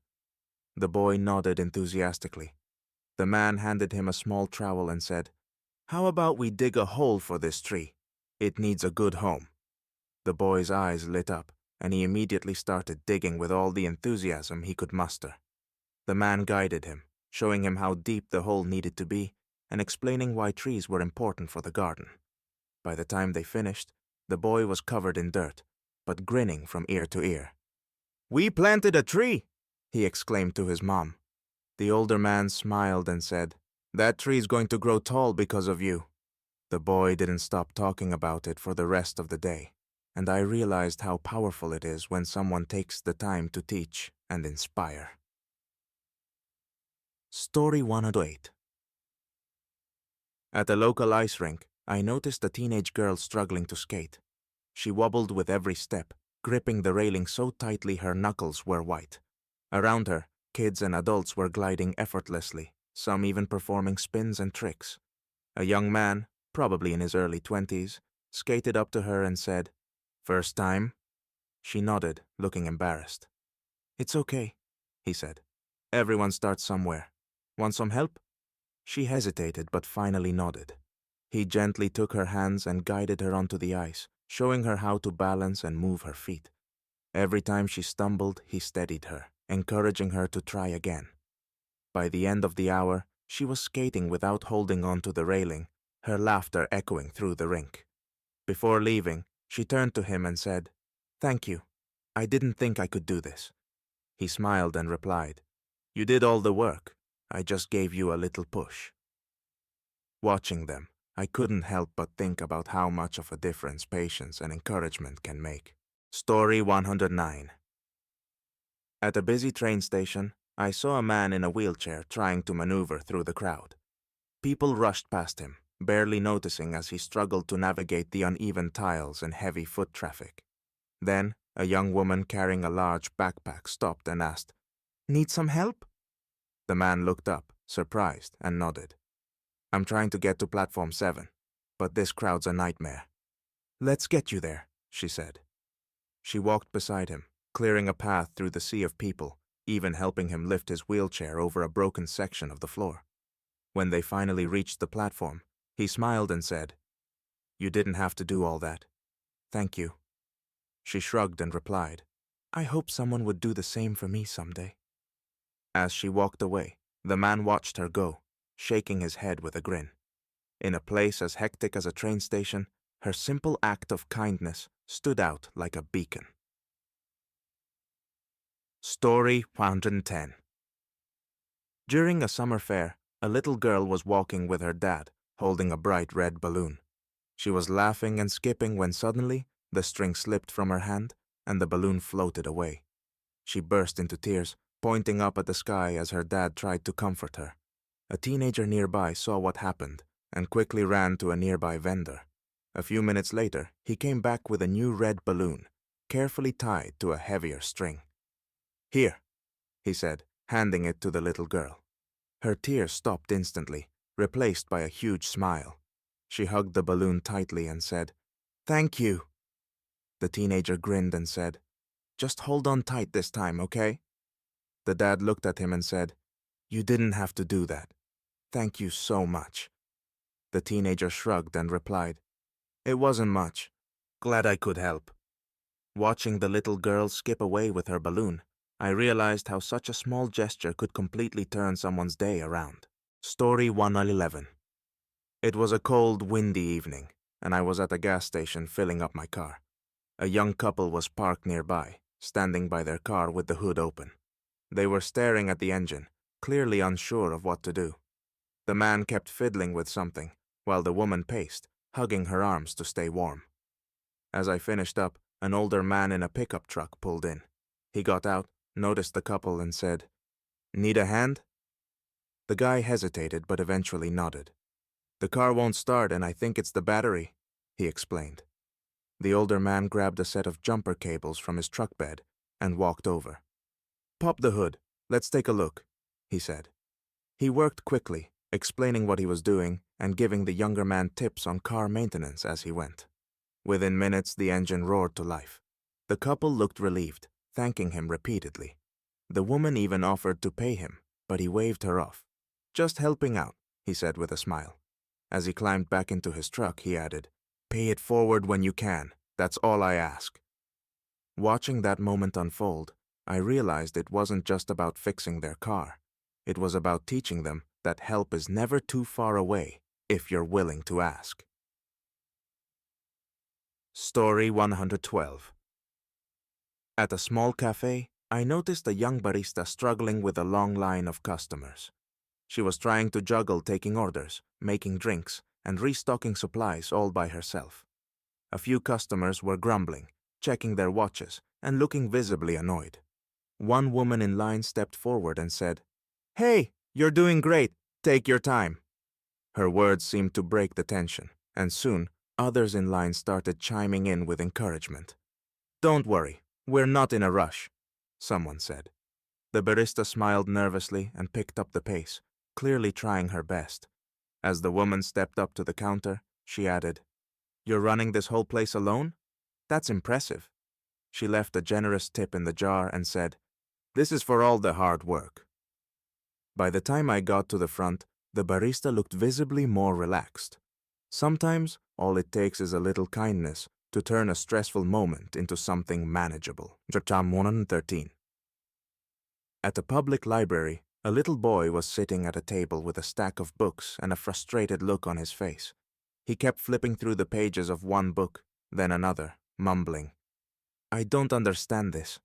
The boy nodded enthusiastically. The man handed him a small trowel and said, "How about we dig a hole for this tree? It needs a good home." The boy's eyes lit up, and he immediately started digging with all the enthusiasm he could muster. The man guided him, showing him how deep the hole needed to be and explaining why trees were important for the garden. By the time they finished, the boy was covered in dirt, but grinning from ear to ear. "We planted a tree!" he exclaimed to his mom. The older man smiled and said, "That tree's going to grow tall because of you." The boy didn't stop talking about it for the rest of the day, and I realized how powerful it is when someone takes the time to teach and inspire. Story 108. At a local ice rink, I noticed a teenage girl struggling to skate. She wobbled with every step, gripping the railing so tightly her knuckles were white. Around her, kids and adults were gliding effortlessly, some even performing spins and tricks. A young man, probably in his early 20s, skated up to her and said, "First time?" She nodded, looking embarrassed. "It's okay," he said. "Everyone starts somewhere. Want some help?" She hesitated but finally nodded. He gently took her hands and guided her onto the ice, showing her how to balance and move her feet. Every time she stumbled, he steadied her, encouraging her to try again. By the end of the hour, she was skating without holding on to the railing, her laughter echoing through the rink. Before leaving, she turned to him and said, "Thank you. I didn't think I could do this." He smiled and replied, "You did all the work. I just gave you a little push." Watching them, I couldn't help but think about how much of a difference patience and encouragement can make. Story 109. At a busy train station, I saw a man in a wheelchair trying to maneuver through the crowd. People rushed past him, barely noticing as he struggled to navigate the uneven tiles and heavy foot traffic. Then, a young woman carrying a large backpack stopped and asked, "Need some help?" The man looked up, surprised, and nodded. "I'm trying to get to platform 7, but this crowd's a nightmare." "Let's get you there," she said. She walked beside him, clearing a path through the sea of people, even helping him lift his wheelchair over a broken section of the floor. When they finally reached the platform, he smiled and said, "You didn't have to do all that. Thank you." She shrugged and replied, "I hope someone would do the same for me someday." As she walked away, the man watched her go, shaking his head with a grin. In a place as hectic as a train station, her simple act of kindness stood out like a beacon. Story 110. During a summer fair, a little girl was walking with her dad, holding a bright red balloon. She was laughing and skipping when suddenly the string slipped from her hand and the balloon floated away. She burst into tears, pointing up at the sky as her dad tried to comfort her. A teenager nearby saw what happened and quickly ran to a nearby vendor. A few minutes later, he came back with a new red balloon, carefully tied to a heavier string. "Here," he said, handing it to the little girl. Her tears stopped instantly, replaced by a huge smile. She hugged the balloon tightly and said, "Thank you." The teenager grinned and said, "Just hold on tight this time, okay?" The dad looked at him and said, "You didn't have to do that. Thank you so much." The teenager shrugged and replied, "It wasn't much. Glad I could help." Watching the little girl skip away with her balloon, I realized how such a small gesture could completely turn someone's day around. Story 111. It was a cold, windy evening, and I was at a gas station filling up my car. A young couple was parked nearby, standing by their car with the hood open. They were staring at the engine, clearly unsure of what to do. The man kept fiddling with something, while the woman paced, hugging her arms to stay warm. As I finished up, an older man in a pickup truck pulled in. He got out, noticed the couple, and said, "Need a hand?" The guy hesitated but eventually nodded. "The car won't start and I think it's the battery," he explained. The older man grabbed a set of jumper cables from his truck bed and walked over. "Pop the hood. Let's take a look," he said. He worked quickly, explaining what he was doing and giving the younger man tips on car maintenance as he went. Within minutes, the engine roared to life. The couple looked relieved, thanking him repeatedly. The woman even offered to pay him, but he waved her off. "Just helping out," he said with a smile. As he climbed back into his truck, he added, "Pay it forward when you can. That's all I ask." Watching that moment unfold, I realized it wasn't just about fixing their car. It was about teaching them that help is never too far away if you're willing to ask. Story 112. At a small cafe, I noticed a young barista struggling with a long line of customers. She was trying to juggle taking orders, making drinks, and restocking supplies all by herself. A few customers were grumbling, checking their watches, and looking visibly annoyed. One woman in line stepped forward and said, "Hey, you're doing great. Take your time." Her words seemed to break the tension, and soon others in line started chiming in with encouragement. "Don't worry, we're not in a rush," someone said. The barista smiled nervously and picked up the pace, clearly trying her best. As the woman stepped up to the counter, she added, "You're running this whole place alone? That's impressive." She left a generous tip in the jar and said, "This is for all the hard work." By the time I got to the front, the barista looked visibly more relaxed. Sometimes, all it takes is a little kindness to turn a stressful moment into something manageable. Psalm 113. At a public library, a little boy was sitting at a table with a stack of books and a frustrated look on his face. He kept flipping through the pages of one book, then another, mumbling, "I don't understand this."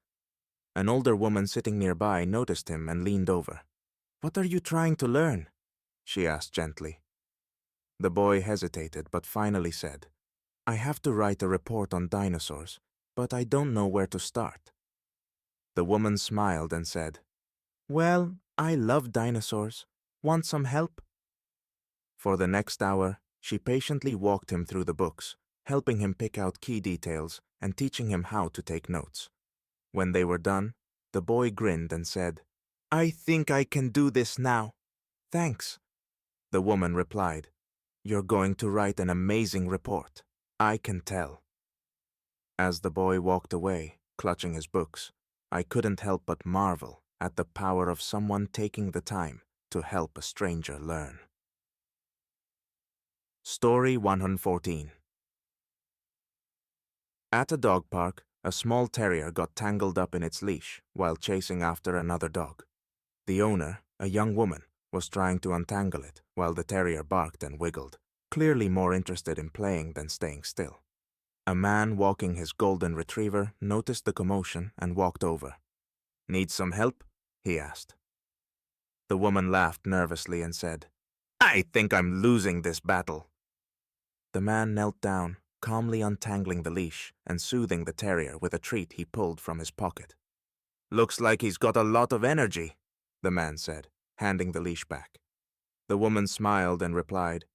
An older woman sitting nearby noticed him and leaned over. "What are you trying to learn?" she asked gently. The boy hesitated but finally said, "I have to write a report on dinosaurs, but I don't know where to start." The woman smiled and said, "Well, I love dinosaurs. Want some help?" For the next hour, she patiently walked him through the books, helping him pick out key details and teaching him how to take notes. When they were done, the boy grinned and said, "I think I can do this now." "Thanks." The woman replied, "You're going to write an amazing report. I can tell." As the boy walked away, clutching his books, I couldn't help but marvel at the power of someone taking the time to help a stranger learn. Story 114. At a dog park, a small terrier got tangled up in its leash while chasing after another dog. The owner, a young woman, was trying to untangle it while the terrier barked and wiggled, clearly more interested in playing than staying still. A man walking his golden retriever noticed the commotion and walked over. "Need some help?" he asked. The woman laughed nervously and said, "I think I'm losing this battle." The man knelt down, calmly untangling the leash and soothing the terrier with a treat he pulled from his pocket. "Looks like he's got a lot of energy," the man said, handing the leash back. The woman smiled and replied,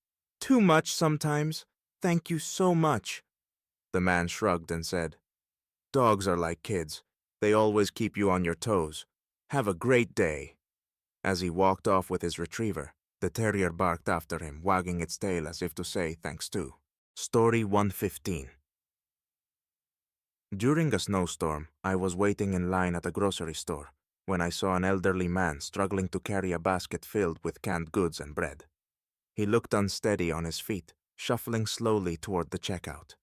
"Too much sometimes. Thank you so much." The man shrugged and said, "Dogs are like kids. They always keep you on your toes. Have a great day." As he walked off with his retriever, the terrier barked after him, wagging its tail as if to say thanks too. Story 115. During a snowstorm, I was waiting in line at a grocery store when I saw an elderly man struggling to carry a basket filled with canned goods and bread. He looked unsteady on his feet, shuffling slowly toward the checkout.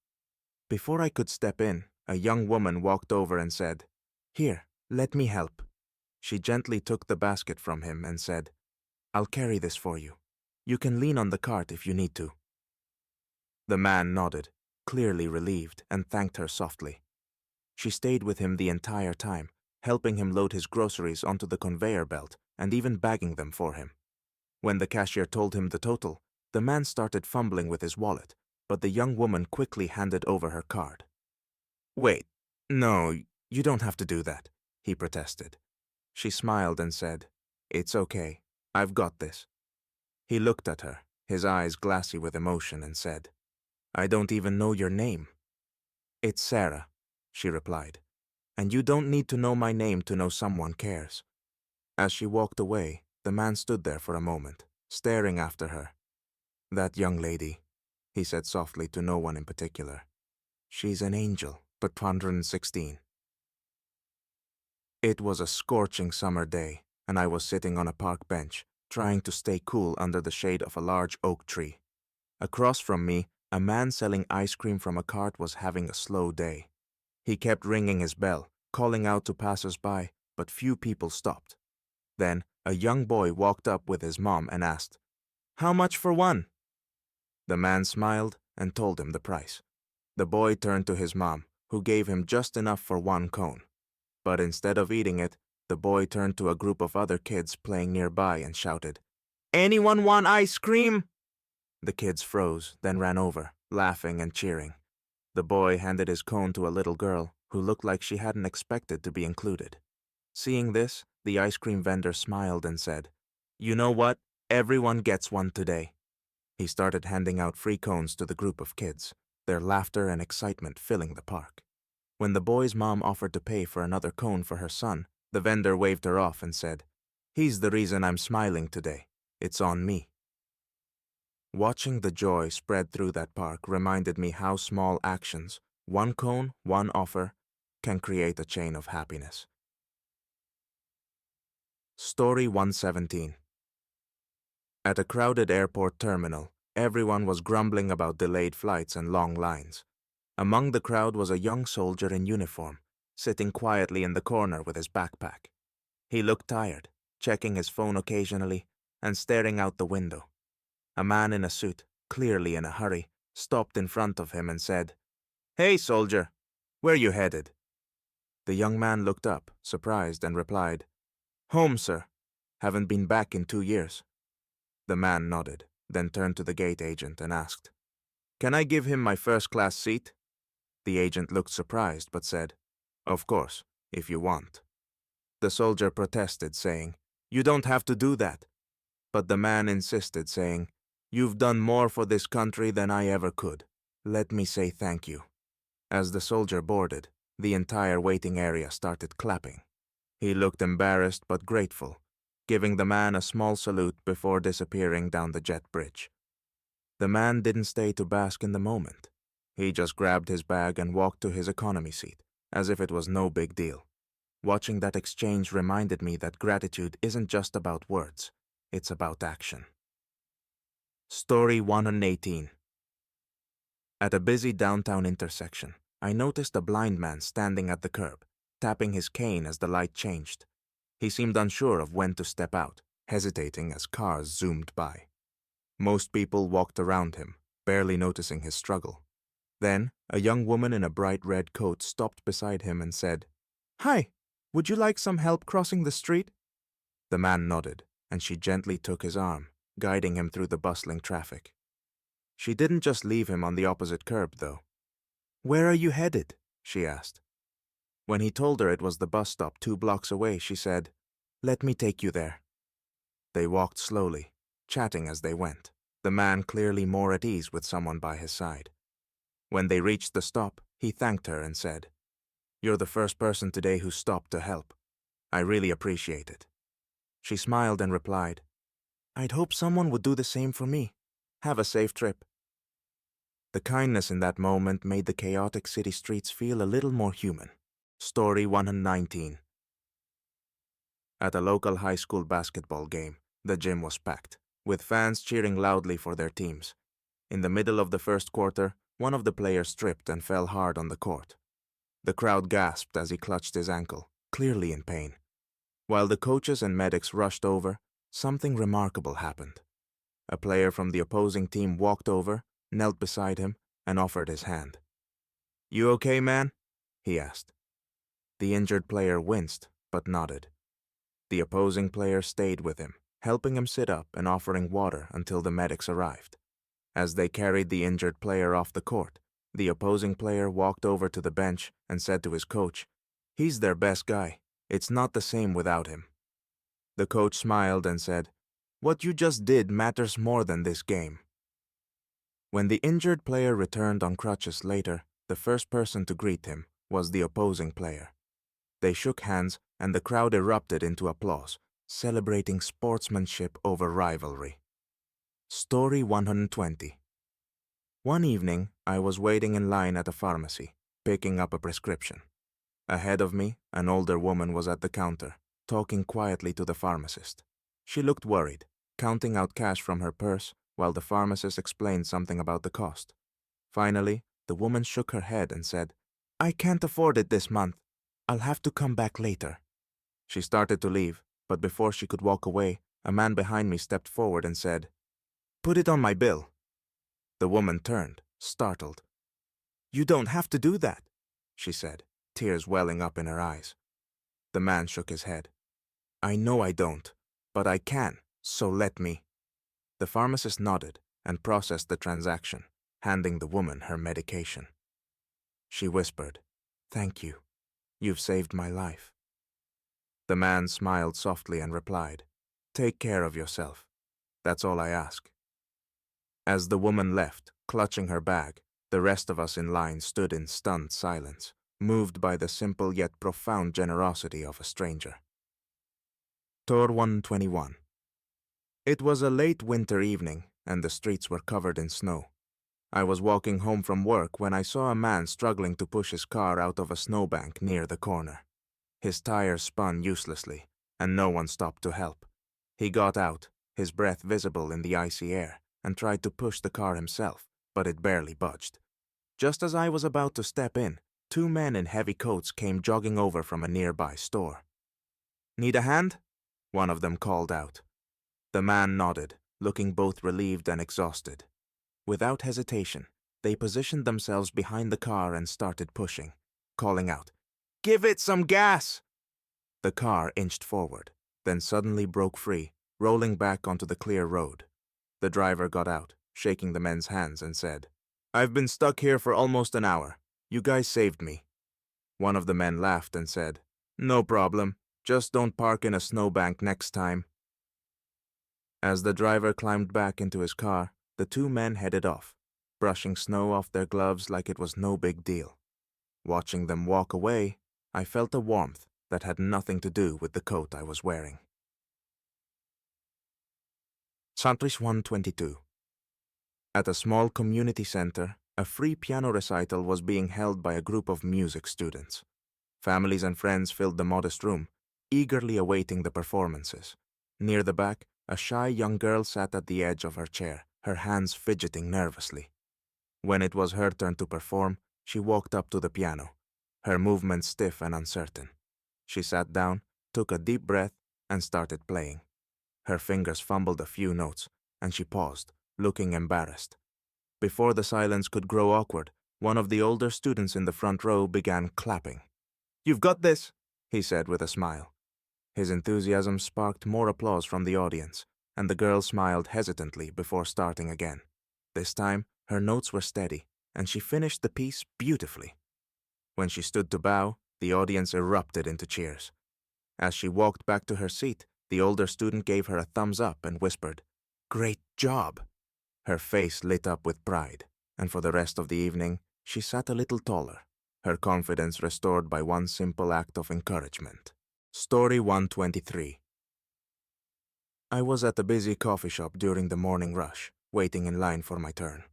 Before I could step in, a young woman walked over and said, "Here, let me help." She gently took the basket from him and said, "I'll carry this for you. You can lean on the cart if you need to." The man nodded, clearly relieved, and thanked her softly. She stayed with him the entire time, helping him load his groceries onto the conveyor belt and even bagging them for him. When the cashier told him the total, the man started fumbling with his wallet, but the young woman quickly handed over her card. "Wait, no, you don't have to do that," he protested. She smiled and said, "It's okay. I've got this." He looked at her, his eyes glassy with emotion, and said, "I don't even know your name." "It's Sarah," she replied, "and you don't need to know my name to know someone cares." As she walked away, the man stood there for a moment, staring after her. "That young lady," he said softly to no one in particular. "She's an angel, but 116. It was a scorching summer day, and I was sitting on a park bench, trying to stay cool under the shade of a large oak tree. Across from me, a man selling ice cream from a cart was having a slow day. He kept ringing his bell, calling out to passers-by, but few people stopped. Then, A young boy walked up with his mom and asked, "How much for one?" The man smiled and told him the price. The boy turned to his mom, who gave him just enough for one cone. But instead of eating it, the boy turned to a group of other kids playing nearby and shouted, "Anyone want ice cream?" The kids froze, then ran over, laughing and cheering. The boy handed his cone to a little girl who looked like she hadn't expected to be included. Seeing this, the ice cream vendor smiled and said, "You know what? Everyone gets one today." He started handing out free cones to the group of kids, their laughter and excitement filling the park. When the boy's mom offered to pay for another cone for her son, the vendor waved her off and said, "He's the reason I'm smiling today. It's on me." Watching the joy spread through that park reminded me how small actions, one cone, one offer, can create a chain of happiness. Story 117. At a crowded airport terminal, everyone was grumbling about delayed flights and long lines. Among the crowd was a young soldier in uniform, sitting quietly in the corner with his backpack. He looked tired, checking his phone occasionally and staring out the window. A man in a suit, clearly in a hurry, stopped in front of him and said, "Hey, soldier, where you headed?" The young man looked up, surprised, and replied, "Home, sir. Haven't been back in 2 years." The man nodded, then turned to the gate agent and asked, "Can I give him my first-class seat?" The agent looked surprised but said, "Of course, if you want." The soldier protested, saying, "You don't have to do that." But the man insisted, saying, "You've done more for this country than I ever could. Let me say thank you." As the soldier boarded, the entire waiting area started clapping. He looked embarrassed but grateful, giving the man a small salute before disappearing down the jet bridge. The man didn't stay to bask in the moment. He just grabbed his bag and walked to his economy seat, as if it was no big deal. Watching that exchange reminded me that gratitude isn't just about words, it's about action. Story 118. At a busy downtown intersection, I noticed a blind man standing at the curb, tapping his cane as the light changed. He seemed unsure of when to step out, hesitating as cars zoomed by. Most people walked around him, barely noticing his struggle. Then, a young woman in a bright red coat stopped beside him and said, "Hi, would you like some help crossing the street?" The man nodded, and she gently took his arm, guiding him through the bustling traffic. She didn't just leave him on the opposite curb, though. "Where are you headed?" she asked. When he told her it was the bus stop 2 blocks away, she said, "Let me take you there." They walked slowly, chatting as they went, the man clearly more at ease with someone by his side. When they reached the stop, he thanked her and said, "You're the first person today who stopped to help. I really appreciate it." She smiled and replied, "I'd hope someone would do the same for me. Have a safe trip." The kindness in that moment made the chaotic city streets feel a little more human. Story 119. At a local high school basketball game, the gym was packed, with fans cheering loudly for their teams. In the middle of the first quarter, one of the players tripped and fell hard on the court. The crowd gasped as he clutched his ankle, clearly in pain. While the coaches and medics rushed over, something remarkable happened. A player from the opposing team walked over, knelt beside him, and offered his hand. "You okay, man?" he asked. The injured player winced, but nodded. The opposing player stayed with him, helping him sit up and offering water until the medics arrived. As they carried the injured player off the court, the opposing player walked over to the bench and said to his coach, "He's their best guy. It's not the same without him." The coach smiled and said, "What you just did matters more than this game." When the injured player returned on crutches later, the first person to greet him was the opposing player. They shook hands and the crowd erupted into applause, celebrating sportsmanship over rivalry. Story 120. One evening, I was waiting in line at a pharmacy, picking up a prescription. Ahead of me, an older woman was at the counter, talking quietly to the pharmacist. She looked worried, counting out cash from her purse while the pharmacist explained something about the cost. Finally, the woman shook her head and said, "I can't afford it this month. I'll have to come back later." She started to leave, but before she could walk away, a man behind me stepped forward and said, "Put it on my bill." The woman turned, startled. "You don't have to do that," she said, tears welling up in her eyes. The man shook his head. "I know I don't, but I can, so let me." The pharmacist nodded and processed the transaction, handing the woman her medication. She whispered, "Thank you. You've saved my life." The man smiled softly and replied, "Take care of yourself. That's all I ask." As the woman left, clutching her bag, the rest of us in line stood in stunned silence, moved by the simple yet profound generosity of a stranger. Tour 121. It was a late winter evening, and the streets were covered in snow. I was walking home from work when I saw a man struggling to push his car out of a snowbank near the corner. His tires spun uselessly, and no one stopped to help. He got out, his breath visible in the icy air, and tried to push the car himself, but it barely budged. Just as I was about to step in, two men in heavy coats came jogging over from a nearby store. "Need a hand?" one of them called out. The man nodded, looking both relieved and exhausted. Without hesitation, they positioned themselves behind the car and started pushing, calling out, "Give it some gas!" The car inched forward, then suddenly broke free, rolling back onto the clear road. The driver got out, shaking the men's hands, and said, "I've been stuck here for almost an hour. You guys saved me." One of the men laughed and said, "No problem. Just don't park in a snowbank next time." As the driver climbed back into his car, the two men headed off, brushing snow off their gloves like it was no big deal. Watching them walk away, I felt a warmth that had nothing to do with the coat I was wearing. Santrish 122. At a small community center, a free piano recital was being held by a group of music students. Families and friends filled the modest room, eagerly awaiting the performances. Near the back, a shy young girl sat at the edge of her chair, her hands fidgeting nervously. When it was her turn to perform, she walked up to the piano, her movements stiff and uncertain. She sat down, took a deep breath, and started playing. Her fingers fumbled a few notes, and she paused, looking embarrassed. Before the silence could grow awkward, one of the older students in the front row began clapping. "You've got this," he said with a smile. His enthusiasm sparked more applause from the audience, and the girl smiled hesitantly before starting again. This time, her notes were steady, and she finished the piece beautifully. When she stood to bow, the audience erupted into cheers. As she walked back to her seat, the older student gave her a thumbs up and whispered, "Great job!" Her face lit up with pride, and for the rest of the evening, she sat a little taller, her confidence restored by one simple act of encouragement. Story 123. I was at a busy coffee shop during the morning rush, waiting in line for my turn.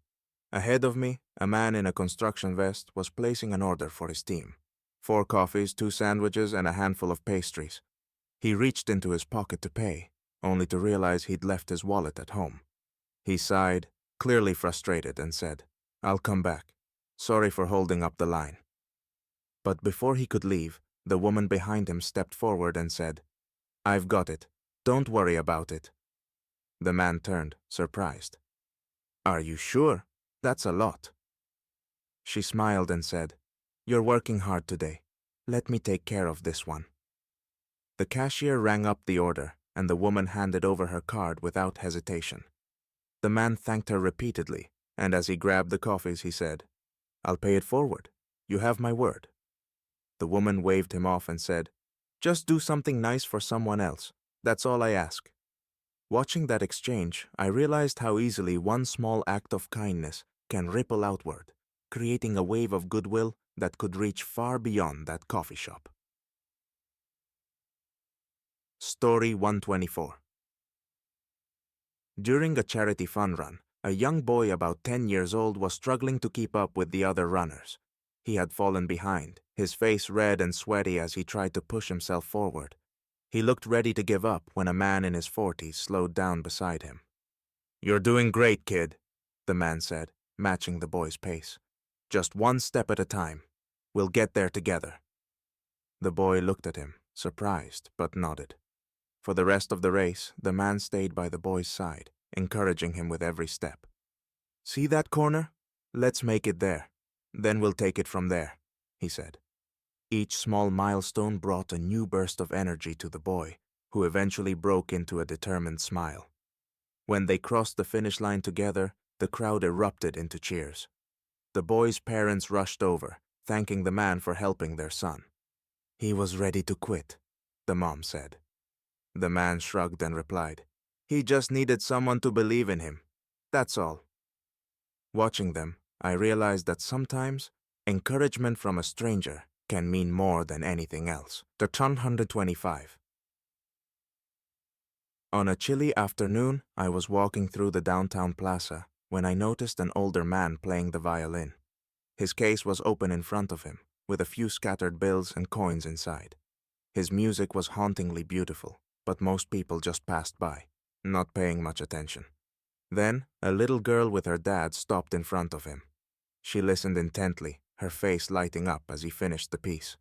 Ahead of me, a man in a construction vest was placing an order for his team. 4 coffees, 2 sandwiches, and a handful of pastries. He reached into his pocket to pay, only to realize he'd left his wallet at home. He sighed, clearly frustrated, and said, "I'll come back. Sorry for holding up the line." But before he could leave, the woman behind him stepped forward and said, "I've got it. Don't worry about it." The man turned, surprised. "Are you sure? That's a lot." She smiled and said, "You're working hard today. Let me take care of this one." The cashier rang up the order, and the woman handed over her card without hesitation. The man thanked her repeatedly, and as he grabbed the coffees, he said, "I'll pay it forward. You have my word." The woman waved him off and said, "Just do something nice for someone else. That's all I ask." Watching that exchange, I realized how easily one small act of kindness can ripple outward, creating a wave of goodwill that could reach far beyond that coffee shop. Story 124. During a charity fun run, a young boy about 10 years old was struggling to keep up with the other runners. He had fallen behind, his face red and sweaty as he tried to push himself forward. He looked ready to give up when a man in his 40s slowed down beside him. "You're doing great, kid," the man said, matching the boy's pace. "Just one step at a time. We'll get there together." The boy looked at him, surprised, but nodded. For the rest of the race, the man stayed by the boy's side, encouraging him with every step. "See that corner? Let's make it there. Then we'll take it from there," he said. Each small milestone brought a new burst of energy to the boy, who eventually broke into a determined smile. When they crossed the finish line together, the crowd erupted into cheers. The boy's parents rushed over, thanking the man for helping their son. "He was ready to quit," the mom said. The man shrugged and replied, "He just needed someone to believe in him. That's all." Watching them, I realized that sometimes encouragement from a stranger can mean more than anything else. The 125. On a chilly afternoon, I was walking through the downtown plaza when I noticed an older man playing the violin. His case was open in front of him, with a few scattered bills and coins inside. His music was hauntingly beautiful, but most people just passed by, not paying much attention. Then, a little girl with her dad stopped in front of him. She listened intently, her face lighting up as he finished the piece.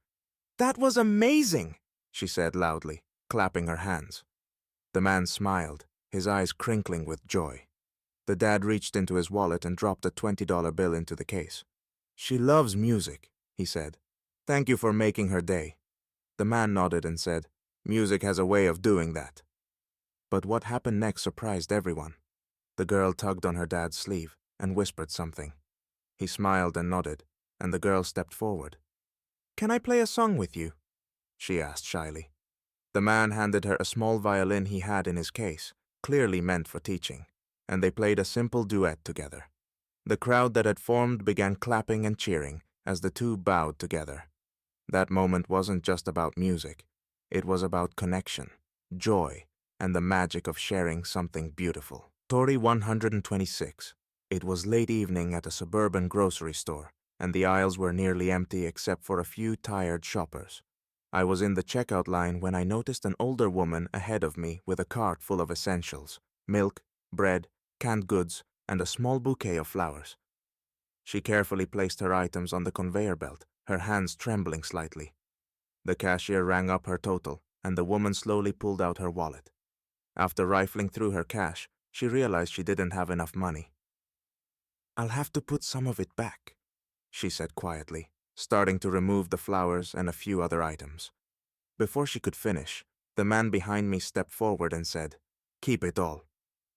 "That was amazing!" she said loudly, clapping her hands. The man smiled, his eyes crinkling with joy. The dad reached into his wallet and dropped a $20 bill into the case. "She loves music," he said. "Thank you for making her day." The man nodded and said, "Music has a way of doing that." But what happened next surprised everyone. The girl tugged on her dad's sleeve and whispered something. He smiled and nodded, and the girl stepped forward. "Can I play a song with you?" she asked shyly. The man handed her a small violin he had in his case, clearly meant for teaching, and they played a simple duet together. The crowd that had formed began clapping and cheering as the two bowed together. That moment wasn't just about music. It was about connection, joy, and the magic of sharing something beautiful. Story 126. It was late evening at a suburban grocery store, and the aisles were nearly empty except for a few tired shoppers. I was in the checkout line when I noticed an older woman ahead of me with a cart full of essentials: milk, bread, canned goods, and a small bouquet of flowers. She carefully placed her items on the conveyor belt, her hands trembling slightly. The cashier rang up her total, and the woman slowly pulled out her wallet. After rifling through her cash, she realized she didn't have enough money. "I'll have to put some of it back," she said quietly, starting to remove the flowers and a few other items. Before she could finish, the man behind me stepped forward and said, "Keep it all.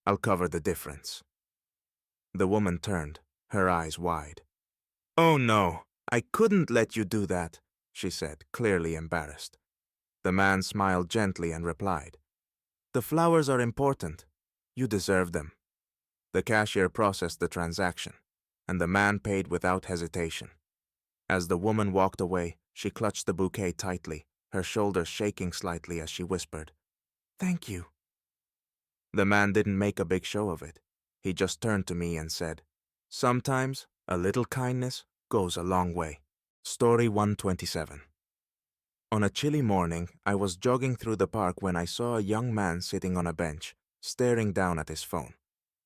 I'll cover the difference." The woman turned, her eyes wide. "Oh no, I couldn't let you do that," she said, clearly embarrassed. The man smiled gently and replied, "The flowers are important. You deserve them." The cashier processed the transaction, and the man paid without hesitation. As the woman walked away, she clutched the bouquet tightly, her shoulders shaking slightly as she whispered, "Thank you." The man didn't make a big show of it. He just turned to me and said, "Sometimes a little kindness goes a long way." Story 127. On a chilly morning, I was jogging through the park when I saw a young man sitting on a bench, staring down at his phone.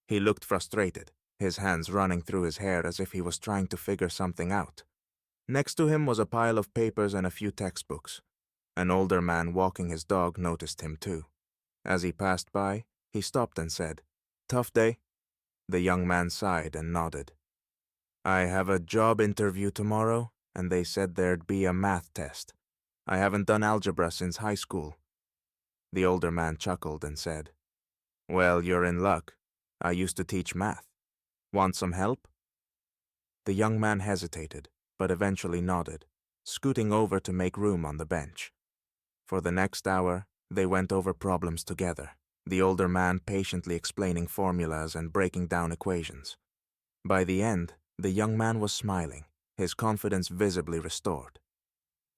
He looked frustrated, his hands running through his hair as if he was trying to figure something out. Next to him was a pile of papers and a few textbooks. An older man walking his dog noticed him too. As he passed by, he stopped and said, "Tough day?" The young man sighed and nodded. "I have a job interview tomorrow, and they said there'd be a math test. I haven't done algebra since high school." The older man chuckled and said, "Well, you're in luck. I used to teach math. Want some help?" The young man hesitated, but eventually nodded, scooting over to make room on the bench. For the next hour, they went over problems together, the older man patiently explaining formulas and breaking down equations. By the end, the young man was smiling, his confidence visibly restored.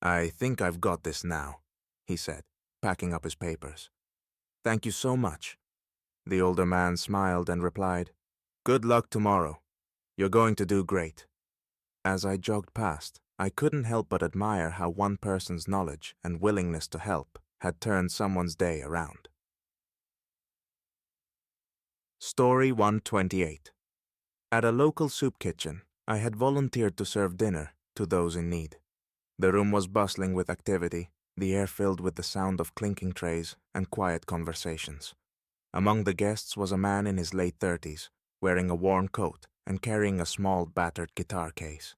"I think I've got this now," he said, packing up his papers. "Thank you so much." The older man smiled and replied, "Good luck tomorrow. You're going to do great." As I jogged past, I couldn't help but admire how one person's knowledge and willingness to help had turned someone's day around. Story 128. At a local soup kitchen, I had volunteered to serve dinner to those in need. The room was bustling with activity, the air filled with the sound of clinking trays and quiet conversations. Among the guests was a man in his late 30s, wearing a worn coat and carrying a small battered guitar case.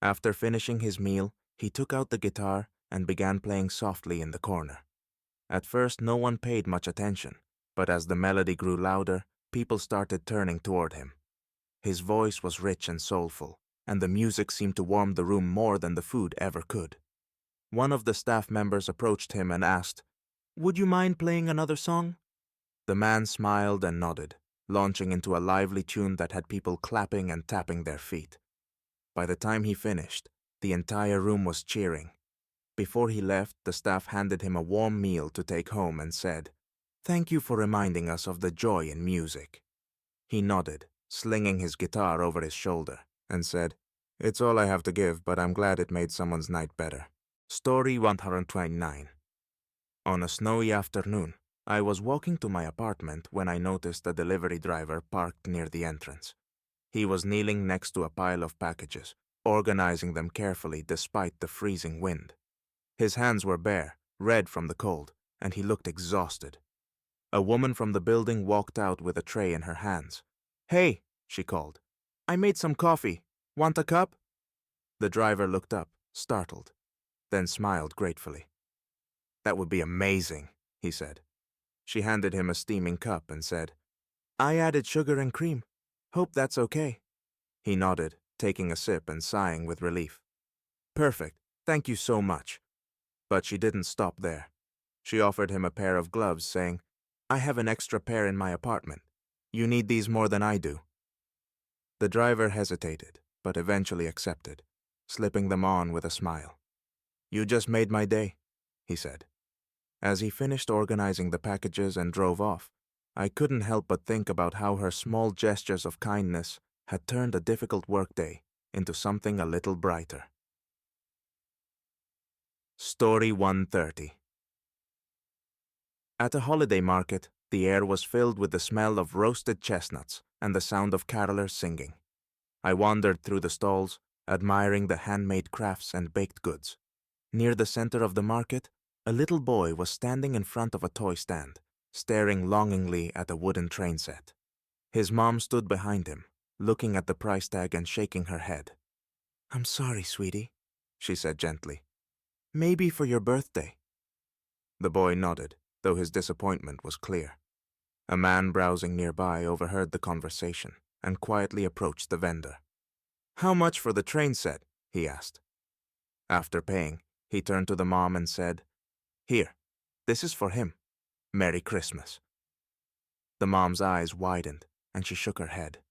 After finishing his meal, he took out the guitar and began playing softly in the corner. At first, no one paid much attention, but as the melody grew louder, people started turning toward him. His voice was rich and soulful, and the music seemed to warm the room more than the food ever could. One of the staff members approached him and asked, "Would you mind playing another song?" The man smiled and nodded, launching into a lively tune that had people clapping and tapping their feet. By the time he finished, the entire room was cheering. Before he left, the staff handed him a warm meal to take home and said, "Thank you for reminding us of the joy in music." He nodded, slinging his guitar over his shoulder, and said, "It's all I have to give, but I'm glad it made someone's night better." Story 129. On a snowy afternoon, I was walking to my apartment when I noticed a delivery driver parked near the entrance. He was kneeling next to a pile of packages, organizing them carefully despite the freezing wind. His hands were bare, red from the cold, and he looked exhausted. A woman from the building walked out with a tray in her hands. "Hey," she called. "I made some coffee. Want a cup?" The driver looked up, startled, then smiled gratefully. "That would be amazing," he said. She handed him a steaming cup and said, "I added sugar and cream. Hope that's okay." He nodded, taking a sip and sighing with relief. "Perfect. Thank you so much." But she didn't stop there. She offered him a pair of gloves, saying, "I have an extra pair in my apartment. You need these more than I do." The driver hesitated, but eventually accepted, slipping them on with a smile. "You just made my day," he said. As he finished organizing the packages and drove off, I couldn't help but think about how her small gestures of kindness had turned a difficult workday into something a little brighter. Story 130. At a holiday market, the air was filled with the smell of roasted chestnuts and the sound of carolers singing. I wandered through the stalls, admiring the handmade crafts and baked goods. Near the center of the market, a little boy was standing in front of a toy stand, staring longingly at a wooden train set. His mom stood behind him, looking at the price tag and shaking her head. "I'm sorry, sweetie," she said gently. "Maybe for your birthday." The boy nodded, though his disappointment was clear. A man browsing nearby overheard the conversation and quietly approached the vendor. "How much for the train set?" he asked. After paying, he turned to the mom and said, "Here, this is for him. Merry Christmas." The mom's eyes widened, and she shook her head.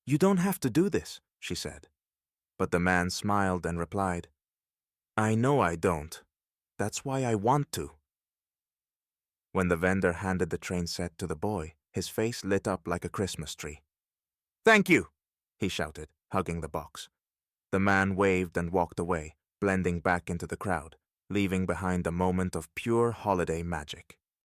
"You don't have to do this," she said. But the man smiled and replied, "I know I don't. That's why I want to." When the vendor handed the train set to the boy, his face lit up like a Christmas tree. "Thank you," he shouted, hugging the box. The man waved and walked away, blending back into the crowd, leaving behind a moment of pure holiday magic.